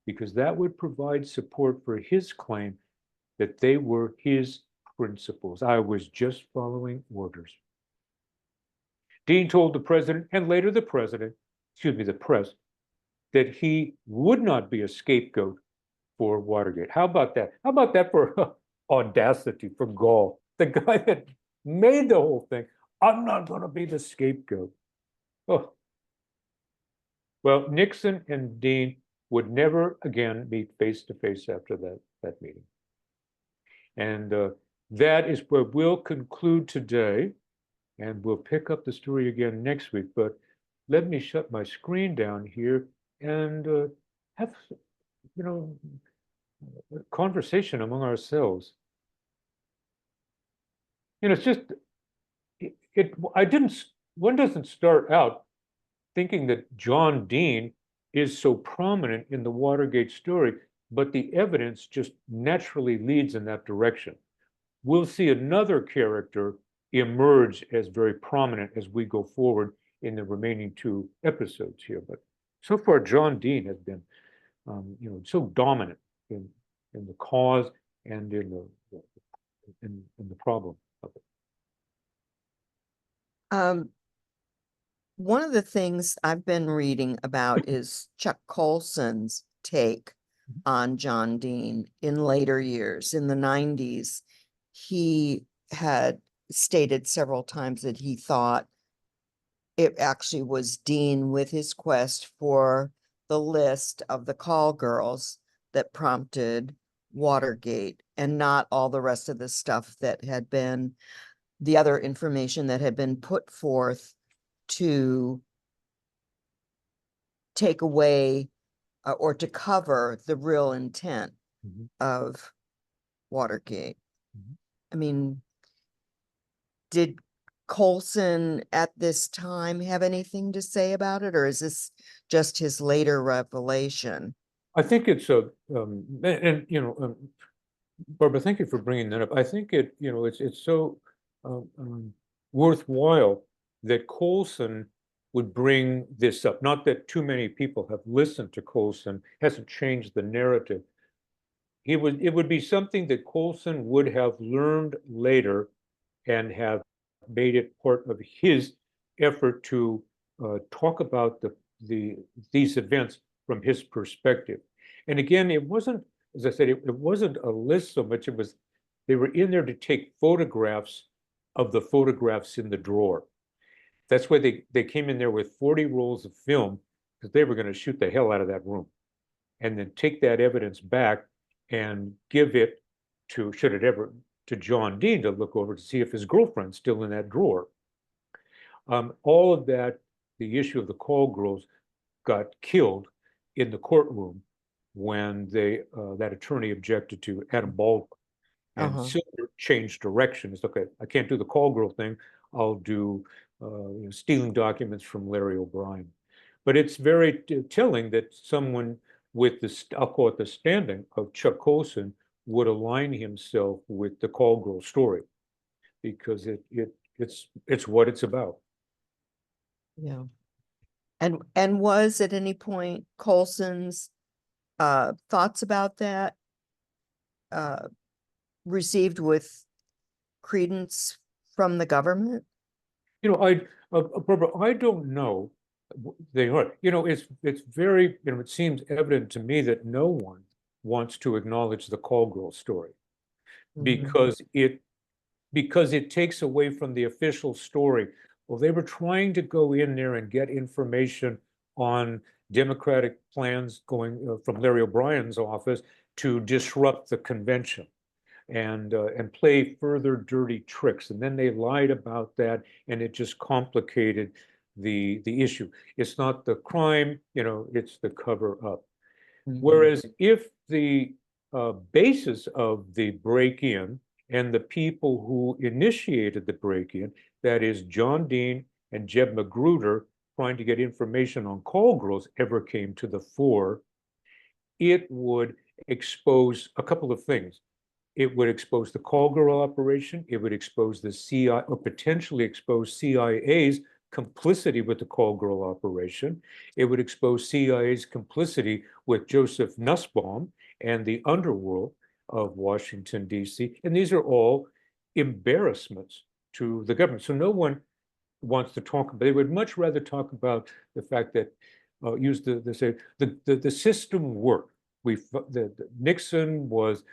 because that would provide support for his claim that they were his principals. I was just following orders. Dean told the president and later the press, that he would not be a scapegoat for Watergate. How about that? How about that for audacity, for gall? The guy that made the whole thing, I'm not going to be the scapegoat. Oh. Well, Nixon and Dean would never again meet face to face after that meeting. And that is where we'll conclude today, and we'll pick up the story again next week. But let me shut my screen down here and have, a conversation among ourselves. It's just, one doesn't start out thinking that John Dean is so prominent in the Watergate story, but the evidence just naturally leads in that direction. We'll see another character emerge as very prominent as we go forward in the remaining two episodes here. But so far, John Dean has been, so dominant in in the cause and in the problem of it. One of the things I've been reading about is Chuck Colson's take on John Dean in later years. In the 90s, he had stated several times that he thought it actually was Dean with his quest for the list of the call girls that prompted Watergate, and not all the rest of the stuff that had been, the other information that had been put forth to take away or to cover the real intent Mhm. of Watergate. Mhm. I mean, did Colson at this time have anything to say about it, or is this just his later revelation? I think it's and Barbara, thank you for bringing that up. I think it's so worthwhile that Colson would bring this up. Not that too many people have listened to Colson, hasn't changed the narrative. It would be something that Colson would have learned later and have made it part of his effort to talk about these events from his perspective. And again, it wasn't, as I said, it wasn't a list so much. It was, they were in there to take photographs of the photographs in the drawer. That's why they came in there with 40 rolls of film, because they were going to shoot the hell out of that room and then take that evidence back and give it to, should it ever, to John Dean to look over to see if his girlfriend's still in that drawer. All of that, the issue of the call girls got killed in the courtroom when that attorney objected to Adam Baldwin. And Silver changed direction. It's okay, I can't do the call girl thing. I'll do stealing documents from Larry O'Brien. But it's very telling that someone with this, I'll call it the standing of Chuck Colson, would align himself with the call girl story, because it's what it's about. Yeah. And was at any point Colson's thoughts about that received with credence from the government? Barbara, I don't know. They are, it's very, it seems evident to me that no one wants to acknowledge the call girl story, because it takes away from the official story. Well, they were trying to go in there and get information on Democratic plans going from Larry O'Brien's office to disrupt the convention and play further dirty tricks. And then they lied about that, and it just complicated the issue. It's not the crime, it's the cover up. Whereas if the basis of the break-in and the people who initiated the break-in, that is John Dean and Jeb Magruder trying to get information on call girls, ever came to the fore, it would expose a couple of things. It would expose the call girl operation. It would expose the CIA, or potentially expose CIA's complicity with the call girl operation. It would expose CIA's complicity with Joseph Nussbaum and the underworld of Washington, D.C. And these are all embarrassments to the government. So no one wants to talk about, they would much rather talk about the fact that, the system worked. The Nixon was,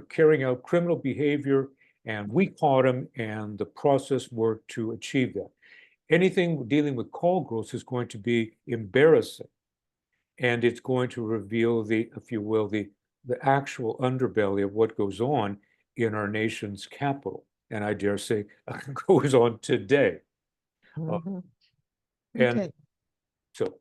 carrying out criminal behavior, and we caught him, and the process worked to achieve that. Anything dealing with call girls is going to be embarrassing, and it's going to reveal the, if you will, the actual underbelly of what goes on in our nation's capital, and I dare say goes on today. And Okay. so.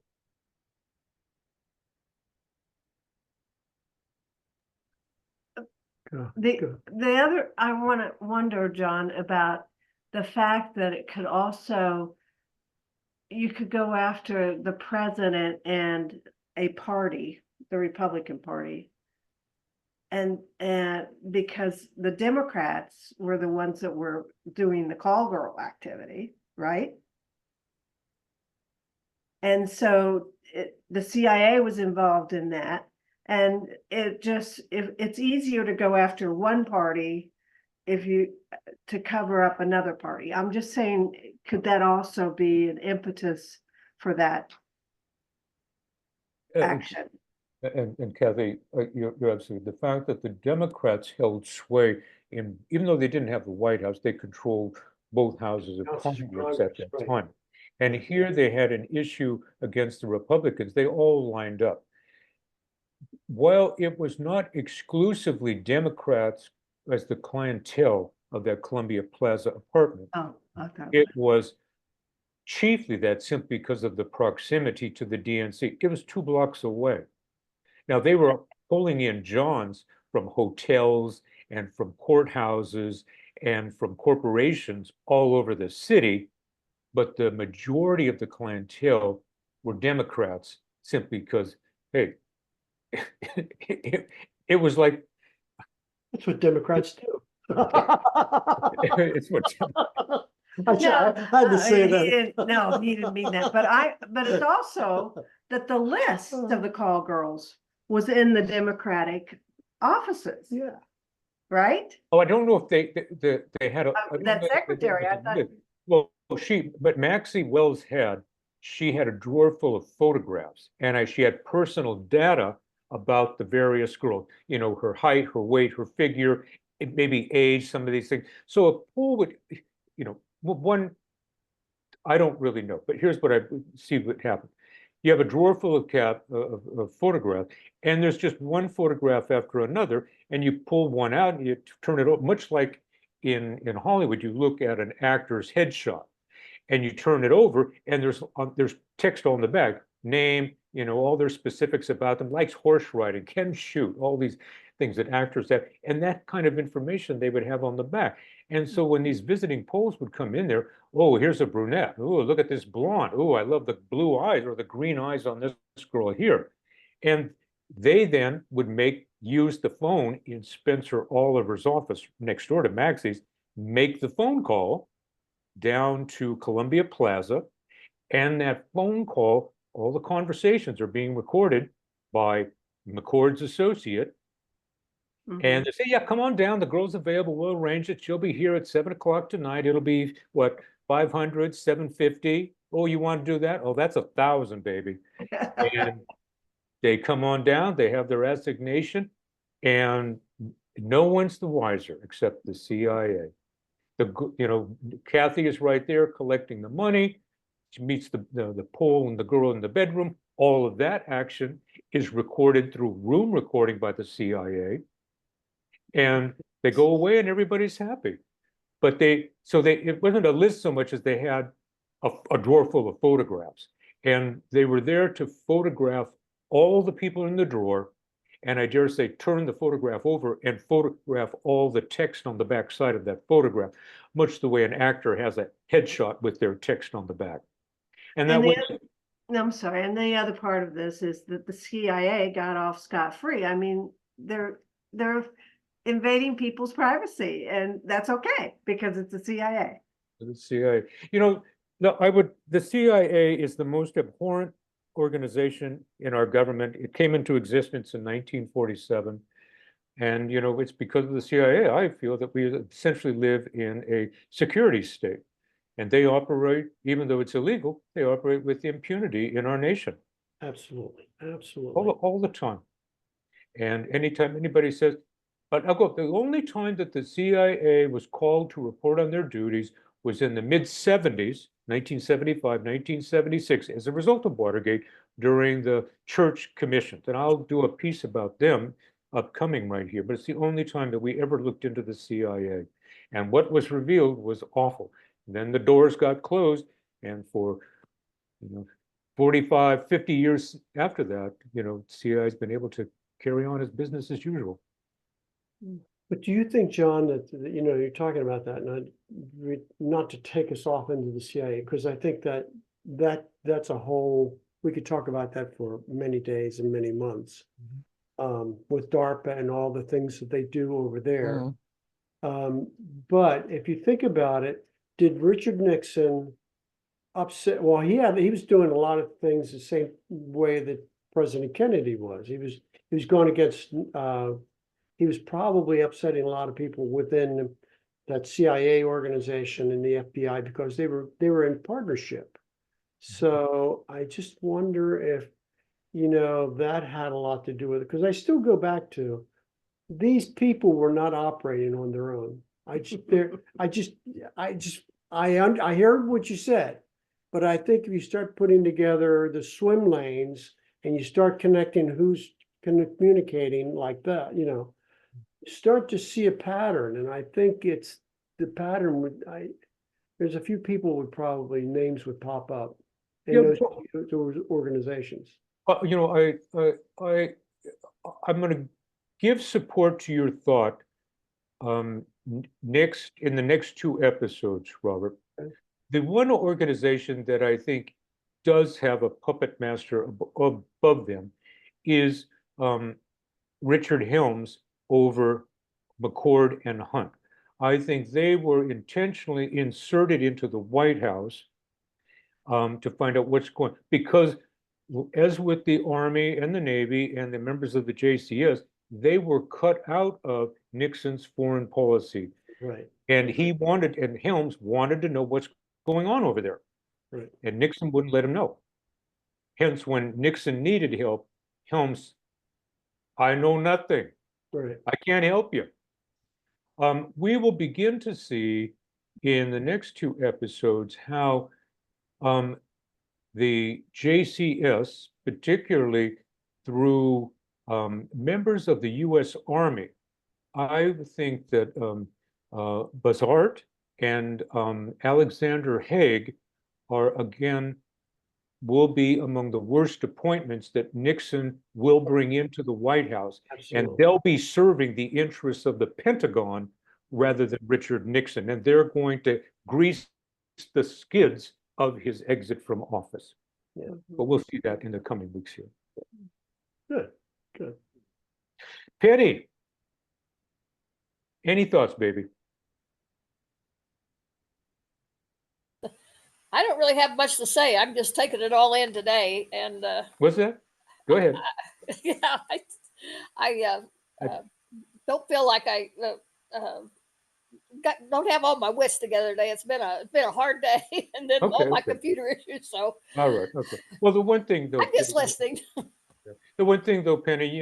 The other, I want to wonder, John, about the fact that it could also, you could go after the president and a party, the Republican Party. And because the Democrats were the ones that were doing the call girl activity, right? And so the CIA was involved in that. And it just, if it's easier to go after one party to cover up another party. I'm just saying, could that also be an impetus for that action? And Kathy, you're absolutely, the fact that the Democrats held sway even though they didn't have the White House, they controlled both houses of Houses of Congress at Congress, that right. time. And here they had an issue against the Republicans. They all lined up. While it was not exclusively Democrats as the clientele of that Columbia Plaza apartment, Oh, okay. it was chiefly that simply because of the proximity to the DNC. It was 2 blocks away. Now, they were pulling in Johns from hotels and from courthouses and from corporations all over the city, but the majority of the clientele were Democrats simply because, hey, it was like, That's what Democrats do. it's what, I had to say that. No, he didn't mean that, but it's also that the list of the call girls was in the Democratic offices, Yeah. right? oh, I don't know if they had a. I don't That know if they did secretary, I with thought. the list. Well, but Maxie Wells she had a drawer full of photographs, and she had personal data about the various girls, her height, her weight, her figure, maybe age, some of these things. So a pool would, one, I don't really know, but here's what I see what happened. You have a drawer full of photographs, and there's just one photograph after another, and you pull one out and you turn it over, much like in Hollywood, you look at an actor's headshot and you turn it over, and there's text on the back, name, all their specifics about them, likes horse riding, can shoot, all these things that actors have, and that kind of information they would have on the back. And so when these visiting polls would come in there, oh, here's a brunette. Oh, look at this blonde. Oh, I love the blue eyes or the green eyes on this girl here. And they then would use the phone in Spencer Oliver's office next door to Maxie's, make the phone call down to Columbia Plaza, and that phone call, all the conversations are being recorded by McCord's associate. And they say, yeah, come on down. The girl's available. We'll arrange it. She'll be here at 7 o'clock tonight. It'll be what, 500, 750. Oh, you want to do that? Oh, that's 1,000, baby. And they come on down. They have their assignation, and no one's the wiser except the CIA. Kathy is right there collecting the money. She meets the pole and the girl in the bedroom. All of that action is recorded through room recording by the CIA. And they go away and everybody's happy. But it wasn't a list so much as they had a drawer full of photographs. And they were there to photograph all the people in the drawer. And I dare say, turn the photograph over and photograph all the text on the back side of that photograph, much the way an actor has a headshot with their text on the back. And that was. No, I'm sorry. And the other part of this is that the CIA got off scot-free. I mean, they're invading people's privacy, and that's okay because it's the CIA. The CIA, the CIA is the most abhorrent organization in our government. It came into existence in 1947. And, it's because of the CIA, I feel, that we essentially live in a security state. And they operate, even though it's illegal, they operate with impunity in our nation. Absolutely, absolutely. All the time. And anytime anybody says, but the only time that the CIA was called to report on their duties was in the mid-70s, 1975, 1976, as a result of Watergate, during the church commissions. And I'll do a piece about them upcoming right here, but it's the only time that we ever looked into the CIA. And what was revealed was awful. And then the doors got closed, and for 45, 50 years after that, CIA has been able to carry on as business as usual. But do you think, John, that, you're talking about that, not to take us off into the CIA, because I think that's a whole, we could talk about that for many days and many months, with DARPA and all the things that they do over there. But if you think about it, did Richard Nixon upset? Well, he was doing a lot of things the same way that President Kennedy was. He was was going against, he was probably upsetting a lot of people within that CIA organization and the FBI because they were in partnership. So I just wonder if, that had a lot to do with it, because I still go back to, these people were not operating on their own. I heard what you said, but I think if you start putting together the swim lanes and you start connecting who's communicating like that, you start to see a pattern. And I think it's the pattern there's a few people names would pop up in those organizations. I'm going to give support to your thought in the next two episodes, Robert. Okay. The one organization that I think does have a puppet master above them is Richard Helms over McCord and Hunt. I think they were intentionally inserted into the White House to find out what's going, because as with the Army and the Navy and the members of the JCS, they were cut out of Nixon's foreign policy. Right. And Helms wanted to know what's going on over there. Right. And Nixon wouldn't let him know. Hence, when Nixon needed help, Helms, I know nothing. Right. I can't help you. We will begin to see in the next two episodes how the JCS, particularly through members of the U.S. Army, I think that Bazart and Alexander Haig will be among the worst appointments that Nixon will bring into the White House. Absolutely. And they'll be serving the interests of the Pentagon rather than Richard Nixon. And they're going to grease the skids of his exit from office. Yeah. But we'll see that in the coming weeks here. Good. Penny, any thoughts, baby? I don't really have much to say. I'm just taking it all in today, and What's that? Go ahead. yeah, I don't feel like I don't have all my wits together today. It's been a hard day, and then all my computer issues. So all right, okay. Well, the one thing though, I'm just listening. The one thing though, Penny,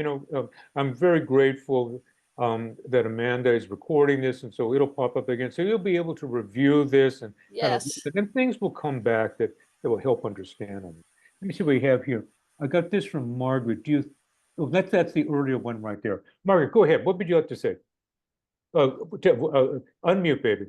I'm very grateful that Amanda is recording this, and so it'll pop up again. So you'll be able to review this and Yes. and things will come back that will help understand them. Let me see what we have here. I got this from Margaret. That's the earlier one right there. Margaret, go ahead. What would you like to say? Unmute, baby.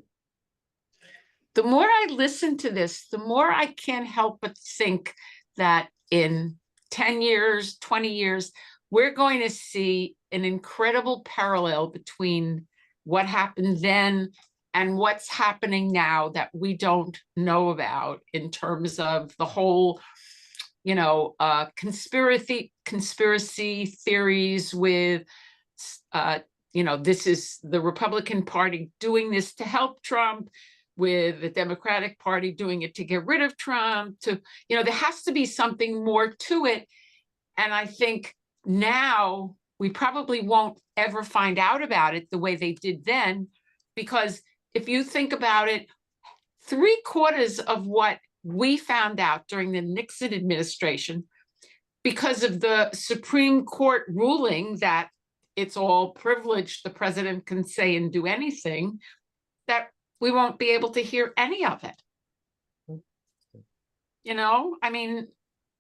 The more I listen to this, the more I can't help but think that in 10 years, 20 years, we're going to see an incredible parallel between what happened then and what's happening now that we don't know about in terms of the whole, conspiracy theories with, this is the Republican Party doing this to help Trump, with the Democratic Party doing it to get rid of Trump. There has to be something more to it. And I think now we probably won't ever find out about it the way they did then, because if you think about it, 3/4 of what we found out during the Nixon administration, because of the Supreme Court ruling that it's all privileged, the president can say and do anything, that we won't be able to hear any of it.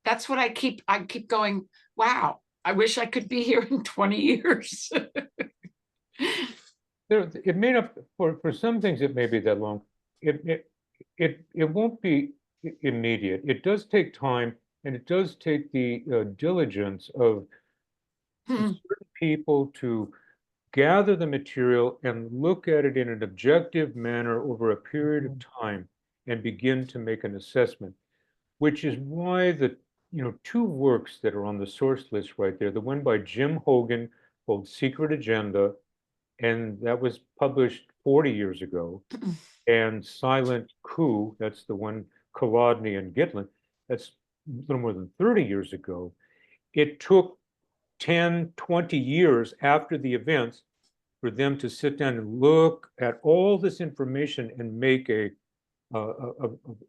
That's what I keep going, wow, I wish I could be here in 20 years. It may not, for some things, it may be that long. It won't be immediate. It does take time, and it does take the diligence of certain people to gather the material and look at it in an objective manner over a period of time and begin to make an assessment, which is why the two works that are on the source list right there, the one by Jim Hogan called Secret Agenda, and that was published 40 years ago, and Silent Coup, that's the one Kolodny and Gitlin, that's a little more than 30 years ago. It took 10, 20 years after the events for them to sit down and look at all this information and make a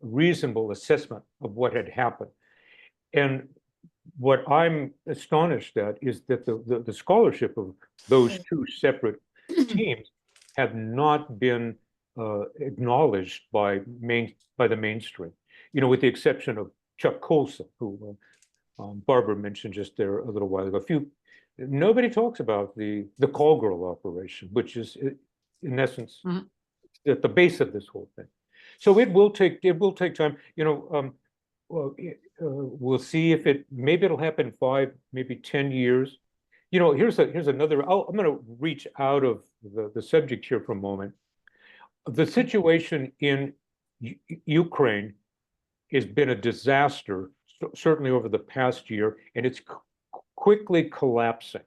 reasonable assessment of what had happened. And what I'm astonished at is that the scholarship of those two separate teams have not been acknowledged by the mainstream. You know, with the exception of Chuck Colson, who Barbara mentioned just there a little while ago. Nobody talks about the call girl operation, which is in essence at the base of this whole thing. So it will take time. You know, we'll see if maybe it'll happen 5, maybe 10 years. You know, here's another. I'm going to reach out of the subject here for a moment. The situation in Ukraine has been a disaster, certainly over the past year, and it's quickly collapsing.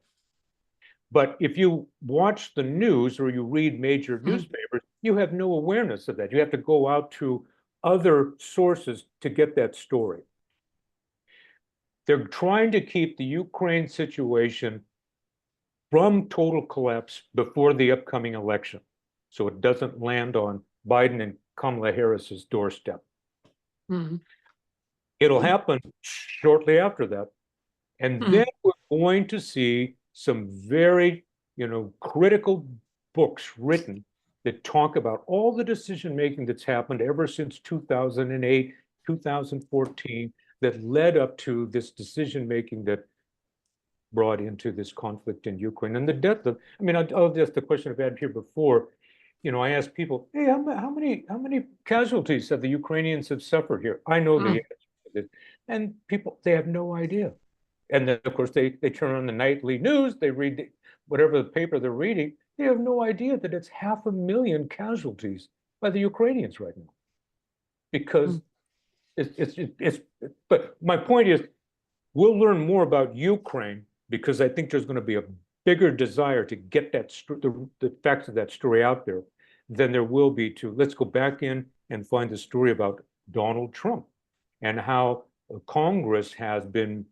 But if you watch the news or you read major newspapers, you have no awareness of that. You have to go out to other sources to get that story. They're trying to keep the Ukraine situation from total collapse before the upcoming election, so it doesn't land on Biden and Kamala Harris's doorstep. It'll happen shortly after that. And then we're going to see some very, critical books written that talk about all the decision-making that's happened ever since 2008, 2014, that led up to this decision-making that brought into this conflict in Ukraine. And the death of, I'll just the question I've had here before, I asked people, hey, how many casualties have the Ukrainians have suffered here? I know the answer to this. And people, they have no idea. And then, of course, they turn on the nightly news, they read whatever the paper they're reading, they have no idea that it's 500,000 casualties by the Ukrainians right now. Because but my point is, we'll learn more about Ukraine because I think there's going to be a bigger desire to get that the facts of that story out there than there will be to, let's go back in and find the story about Donald Trump and how Congress has been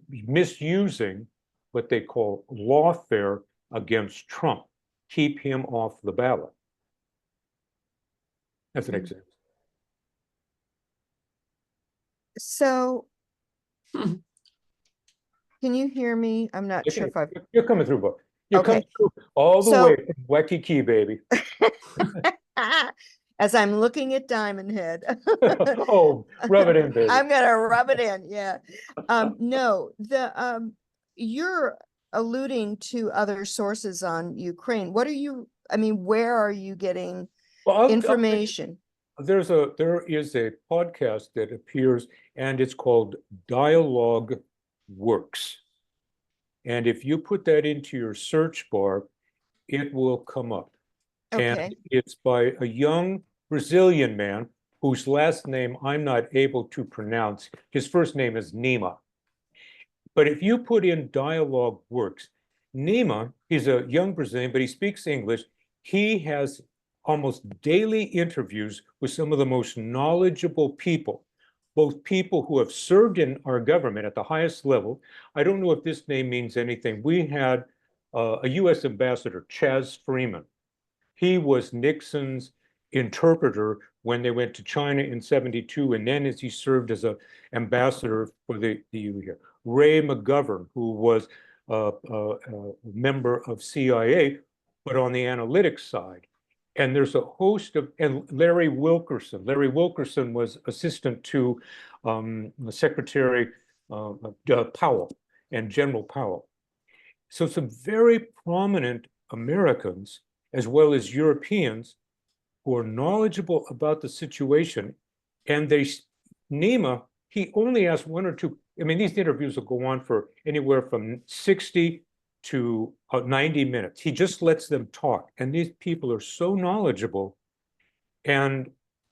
misusing what they call lawfare against Trump, keep him off the ballot. That's an example. So, can you hear me? I'm not sure if You're coming through, Book. You're Okay. coming through all the So- way from Waikiki, baby. as I'm looking at Diamond Head. Oh, rub it in, baby. I'm gonna rub it in, yeah. No, you're alluding to other sources on Ukraine. What are you, where are you getting Well, information? there is a podcast that appears, and it's called Dialogue Works. And if you put that into your search bar, it will come up. Okay, And it's by a young Brazilian man whose last name I'm not able to pronounce. His first name is Nima. But if you put in Dialogue Works, Nima, he's a young Brazilian, but he speaks English. He has almost daily interviews with some of the most knowledgeable people, both people who have served in our government at the highest level. I don't know if this name means anything. We had a U.S. ambassador, Chaz Freeman. He was Nixon's interpreter when they went to China in '72, and then as he served as an ambassador for the EU here. Ray McGovern, who was a member of CIA, but on the analytics side. And there's a host of, and Larry Wilkerson. Larry Wilkerson was assistant to Secretary Powell and General Powell. So some very prominent Americans, as well as Europeans, who are knowledgeable about the situation. And Nima, he only asked 1 or 2, these interviews will go on for anywhere from 60 to 90 minutes. He just lets them talk. And these people are so knowledgeable, and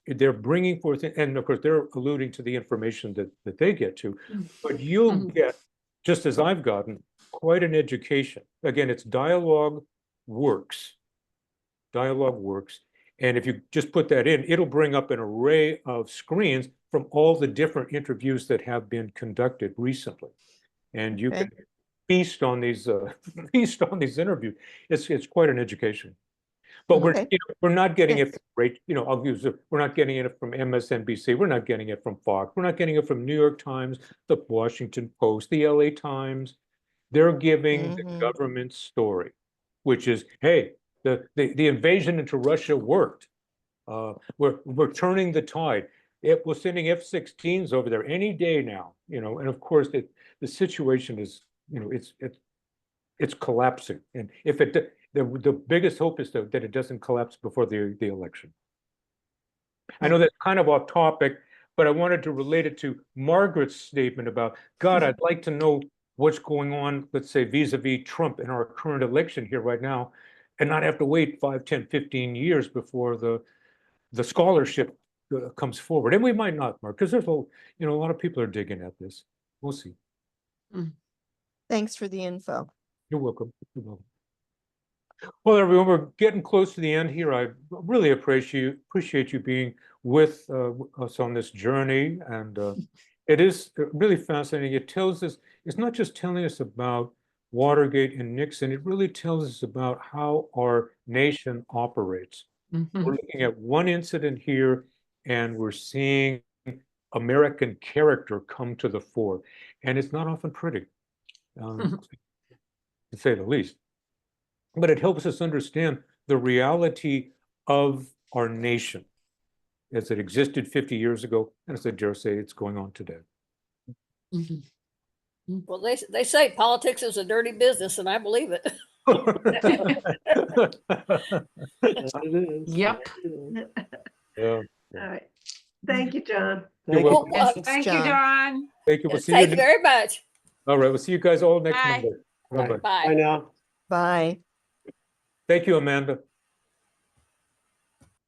they're bringing forth, and of course, they're alluding to the information that they get to, but you'll get, just as I've gotten, quite an education. Again, it's Dialogue Works. Dialogue Works. And if you just put that in, it'll bring up an array of screens from all the different interviews that have been conducted recently. And you can feast on these feast on these interviews. It's quite an education. But we're Okay. we're not getting it from I'll use it. We're not getting it from MSNBC. We're not getting it from Fox. We're not getting it from New York Times, the Washington Post, the LA Times. They're giving the Mhm. government's story, which is, hey, the invasion into Russia worked. We're turning the tide. We're sending F-16s over there any day now, and of course the situation is, it's collapsing. And if the biggest hope is that it doesn't collapse before the election. I know that's kind of off topic, but I wanted to relate it to Margaret's statement about, God, I'd like to know what's going on, let's say, vis-a-vis Trump in our current election here right now, and not have to wait 5, 10, 15 years before the scholarship comes forward. And we might not, Mark, because there's a lot of people are digging at this. We'll see. Thanks for the info. You're welcome. You're welcome. Well, everyone, we're getting close to the end here. I really appreciate you being with us on this journey, and it is really fascinating. It tells us, it's not just telling us about Watergate and Nixon, it really tells us about how our nation operates. We're looking at one incident here, and we're seeing American character come to the fore, and it's not often pretty, to say the least. But it helps us understand the reality of our nation as it existed 50 years ago, and as I dare say, it's going on today. Well, they say politics is a dirty business, and I believe it. Yep. Yeah. All right. Thank you, John. Thank you. Well, Yes, Thanks, thank you, John. Don. Thank you. We'll see thank you you. very much. All right. We'll see you guys all next Bye. Monday. Bye-bye. Bye. Bye now. Bye. Thank you, Amanda.